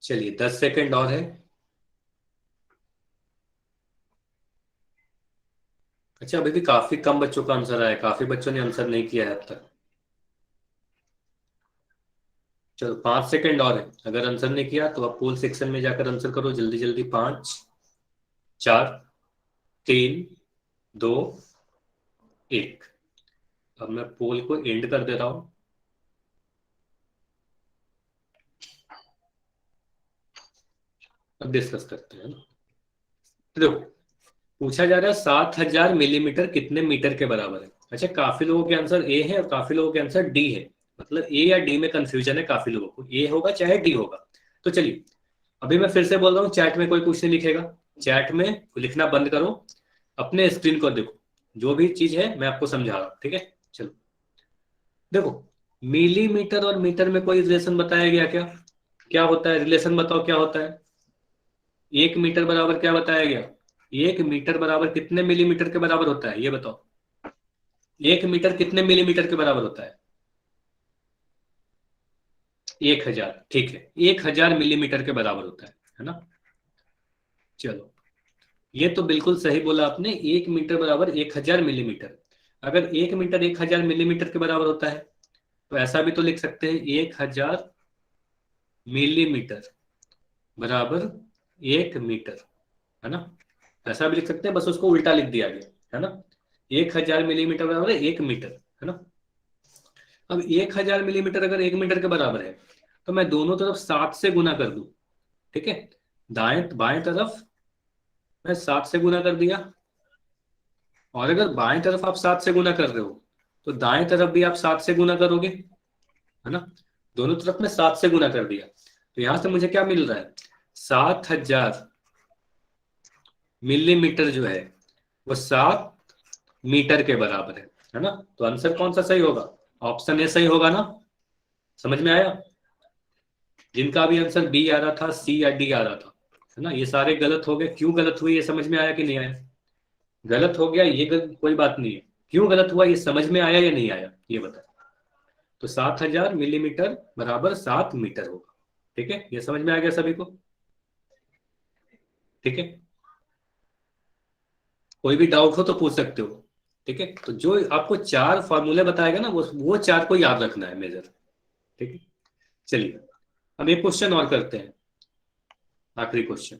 चलिए 10 सेकेंड और है। अच्छा, अभी भी काफी कम बच्चों का आंसर आया, काफी बच्चों ने आंसर नहीं किया है अब तक। चलो 5 सेकेंड और है, अगर आंसर नहीं किया तो आप पोल सेक्शन में जाकर आंसर करो जल्दी जल्दी। 5 4 3 2 1। अब मैं पोल को एंड कर दे रहा हूं। अब डिस्कस करते हैं ना। तो देखो, पूछा जा रहा है 7000 मिलीमीटर कितने मीटर के बराबर है। अच्छा, काफी लोगों के आंसर ए है और काफी लोगों के आंसर डी है, मतलब ए या डी में कंफ्यूजन है काफी लोगों को, ए होगा चाहे डी होगा। तो चलिए अभी मैं फिर से बोल रहा हूँ, चैट में कोई कुछ नहीं लिखेगा, चैट में लिखना बंद करो, अपने स्क्रीन को देखो, जो भी चीज है मैं आपको समझा रहा हूँ, ठीक है। चलो देखो, मिलीमीटर और मीटर में कोई रिलेशन बताया गया क्या, क्या होता है रिलेशन, बताओ क्या होता है। 1 मीटर बराबर क्या बताया गया, 1 मीटर बराबर कितने मिलीमीटर के बराबर होता है ये बताओ। 1 मीटर कितने मिलीमीटर के बराबर होता है, 1000, ठीक है, 1000 मिलीमीटर के बराबर होता है ना। चलो, ये तो बिल्कुल सही बोला आपने, 1 मीटर बराबर 1000 मिलीमीटर। अगर 1 मीटर 1000 मिलीमीटर के बराबर होता है तो ऐसा भी तो लिख सकते हैं, 1000 मिलीमीटर बराबर 1 मीटर, है ना। ऐसा भी लिख सकते हैं, बस उसको उल्टा लिख दिया गया, है ना। 1000 मिलीमीटर बराबर है 1 मीटर, है ना। अब 1000 मिलीमीटर अगर 1 मीटर के बराबर है तो मैं दोनों तरफ 7 से गुना कर दूं, ठीक है। दाएं बाएं तरफ मैं 7 से गुना कर दिया, और अगर बाएं तरफ आप 7 से गुना कर रहे हो तो दाएं तरफ भी आप 7 से गुना करोगे, है ना। दोनों तरफ में 7 से गुना कर दिया, तो यहां से मुझे क्या मिल रहा है, 7000 मिलीमीटर जो है वो 7 मीटर के बराबर है ना। तो आंसर कौन सा सही होगा, ऑप्शन ए सही होगा ना। समझ में आया। जिनका भी आंसर बी आ रहा था, सी या डी आ रहा था, है ना, ये सारे गलत हो गए। क्यों गलत हुए ये समझ में आया कि नहीं आया। गलत हो गया ये कोई बात नहीं है, क्यों गलत हुआ ये समझ में आया या नहीं आया ये बता। तो 7000 मिलीमीटर बराबर 7 मीटर होगा। ठीक है, ये समझ में आ गया सभी को। ठीक है, कोई भी डाउट हो तो पूछ सकते हो। ठीक है, तो जो आपको 4 फॉर्मूले बताएगा ना वो 4 को याद रखना है मेजर। ठीक है, चलिए अब एक क्वेश्चन और करते हैं, आखिरी क्वेश्चन।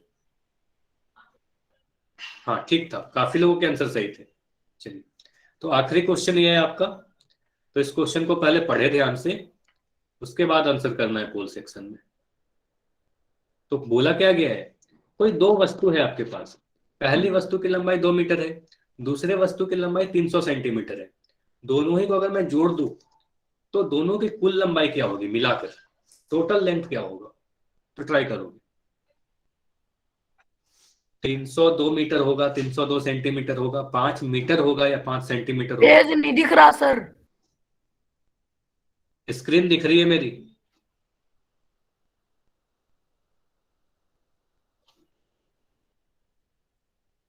हाँ ठीक था, काफी लोगों के आंसर सही थे। चलिए, तो आखिरी क्वेश्चन ये है आपका। तो इस क्वेश्चन को पहले पढ़े ध्यान से, उसके बाद आंसर करना है पोल सेक्शन में। तो बोला क्या गया है, कोई दो वस्तु है आपके पास। पहली वस्तु की लंबाई 2 मीटर है, दूसरे वस्तु की लंबाई 300 सेंटीमीटर है। दोनों ही को अगर मैं जोड़ दूं तो दोनों की कुल लंबाई क्या होगी मिलाकर, टोटल लेंथ क्या होगा। तो ट्राई करोगे, 302 मीटर होगा, 302 सेंटीमीटर होगा, 5 मीटर होगा या 5 सेंटीमीटर होगा। पेज नहीं दिख रहा सर। स्क्रीन दिख रही है मेरी।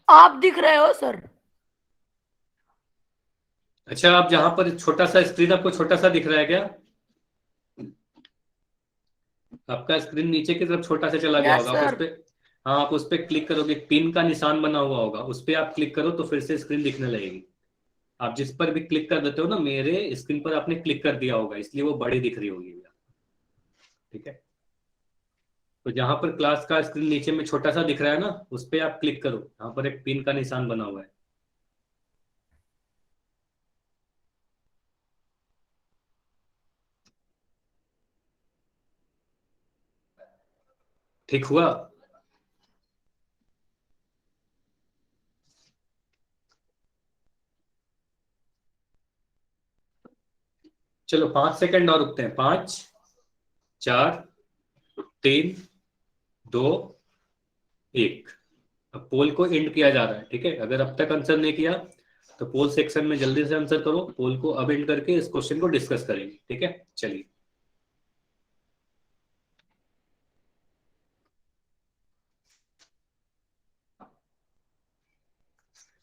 आप दिख रहे हो सर। अच्छा, आप जहां पर छोटा सा स्क्रीन आपको छोटा सा दिख रहा है क्या, आपका स्क्रीन नीचे की तरफ छोटा सा चला गया यस होगा, आप उस सर। पे, हाँ आप उस पे क्लिक करोगे, पिन का निशान बना हुआ होगा, उस पे आप क्लिक करो तो फिर से स्क्रीन दिखने लगेगी। आप जिस पर भी क्लिक कर देते हो ना, मेरे स्क्रीन पर आपने क्लिक कर दिया होगा इसलिए वो बड़ी दिख रही होगी। ठीक है, तो जहां पर क्लास का स्क्रीन नीचे में छोटा सा दिख रहा है ना, उस पे आप क्लिक करो, यहाँ पर एक पिन का निशान बना हुआ है। ठीक हुआ। चलो 5 सेकंड और रुकते हैं, 5 4 3 2 1। अब पोल को एंड किया जा रहा है। ठीक है, अगर अब तक आंसर नहीं किया तो पोल सेक्शन में जल्दी से आंसर करो। पोल को अब एंड करके इस क्वेश्चन को डिस्कस करेंगे। ठीक है, चलिए।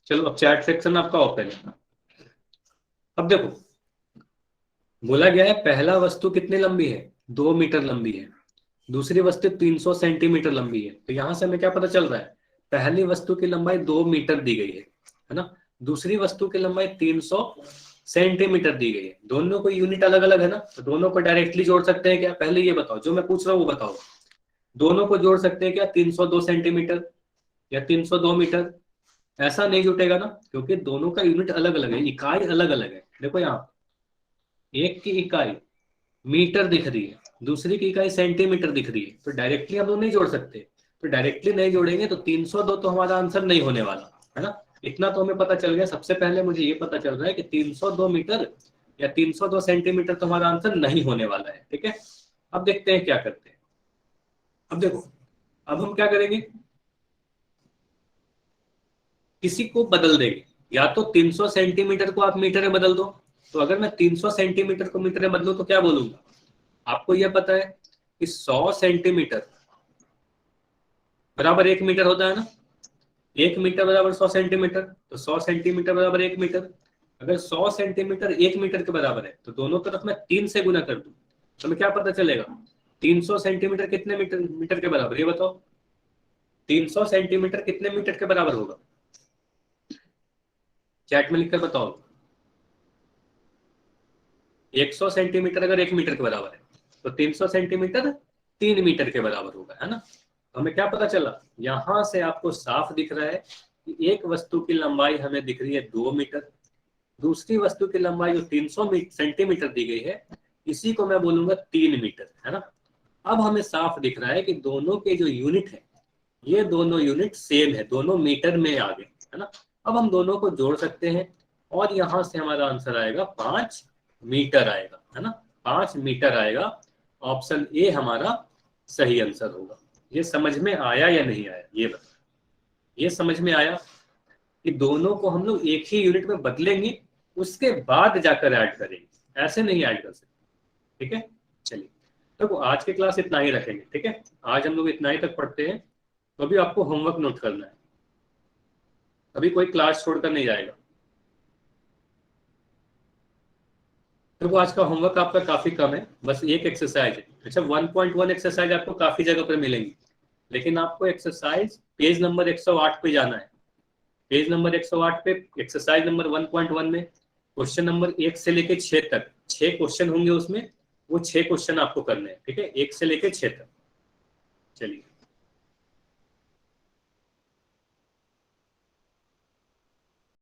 चलो अब चैट सेक्शन आपका ओपन है। अब देखो, बोला गया है पहला वस्तु कितनी लंबी है, 2 मीटर लंबी है, दूसरी वस्तु 300 सेंटीमीटर लंबी है। तो यहां से हमें क्या पता चल रहा है, पहली वस्तु की लंबाई 2 मीटर दी गई है ना। दूसरी वस्तु की लंबाई 300 सेंटीमीटर दी गई है। दोनों को यूनिट अलग अलग है ना, तो दोनों को डायरेक्टली जोड़ सकते हैं क्या, पहले ये बताओ, जो मैं पूछ रहा हूँ वो बताओ। दोनों को जोड़ सकते हैं क्या, 302 सेंटीमीटर या 302 मीटर। ऐसा नहीं जुटेगा ना, क्योंकि दोनों का यूनिट अलग अलग है, इकाई अलग अलग है। देखो यहाँ एक की इकाई मीटर दिख रही है, दूसरी की इकाई सेंटीमीटर दिख रही है, तो डायरेक्टली हम लोग नहीं जोड़ सकते। तो डायरेक्टली नहीं जोड़ेंगे तो 302 तो हमारा आंसर नहीं होने वाला है ना। इतना तो हमें पता चल गया। सबसे पहले मुझे ये पता चल रहा है कि 302 मीटर या 302 सेंटीमीटर तो हमारा आंसर नहीं होने वाला है। ठीक है, अब देखते हैं क्या करते हैं। अब देखो, अब हम क्या करेंगे, किसी को बदल देंगे। या तो 300 सेंटीमीटर को आप मीटर में बदल दो। तो अगर मैं 300 सेंटीमीटर को मीटर में बदलूं तो क्या बोलूंगा, आपको यह पता है कि 100 सेंटीमीटर बराबर 1 मीटर होता है ना। 1 मीटर बराबर 100 सेंटीमीटर, तो 100 सेंटीमीटर बराबर 1 मीटर। अगर 100 सेंटीमीटर 1 मीटर के बराबर है तो दोनों तरफ मैं 3 से गुना कर दूं तो हमें क्या पता चलेगा, 300 सेंटीमीटर कितने मीटर के बराबर, ये बताओ। 300 सेंटीमीटर कितने मीटर के बराबर होगा, चैट में लिखकर बताओ। 100 सेंटीमीटर अगर 1 मीटर के बराबर है तो 300 सेंटीमीटर 3 मीटर के बराबर होगा, है ना। हमें क्या पता चला, यहां से आपको साफ दिख रहा है कि एक वस्तु की लंबाई हमें दिख रही है 2 मीटर, दूसरी वस्तु की लंबाई जो 300 सेंटीमीटर दी गई है इसी को मैं बोलूंगा 3 मीटर, है ना। अब हमें साफ दिख रहा है कि दोनों के जो यूनिट है ये दोनों यूनिट सेम है, दोनों मीटर में आ गए, है ना। अब हम दोनों को जोड़ सकते हैं और यहाँ से हमारा आंसर आएगा 5 मीटर आएगा, है ना, 5 मीटर आएगा। ऑप्शन ए हमारा सही आंसर होगा। ये समझ में आया या नहीं आया, ये बता। ये समझ में आया कि दोनों को हम लोग एक ही यूनिट में बदलेंगे, उसके बाद जाकर ऐड करेंगे, ऐसे नहीं ऐड कर सकते, ठीक है। चलिए तो आज की क्लास इतना ही रखेंगे, ठीक है। आज हम लोग इतना ही तक पढ़ते हैं। तो अभी आपको होमवर्क नोट करना है, अभी कोई क्लास छोड़कर नहीं जाएगा। तो आज का होमवर्क आपका काफी कम है, बस एक एक्सरसाइज है। अच्छा 1.1 एक्सरसाइज आपको काफी जगह पर मिलेंगी, लेकिन आपको एक्सरसाइज पेज नंबर 108 पे जाना है। पेज नंबर 108 पे एक्सरसाइज नंबर 1.1 में क्वेश्चन नंबर 1 से लेके 6 तक 6 क्वेश्चन होंगे उसमें, वो 6 क्वेश्चन आपको करने हैं, ठीक है, 1 से लेके 6 तक। चलिए।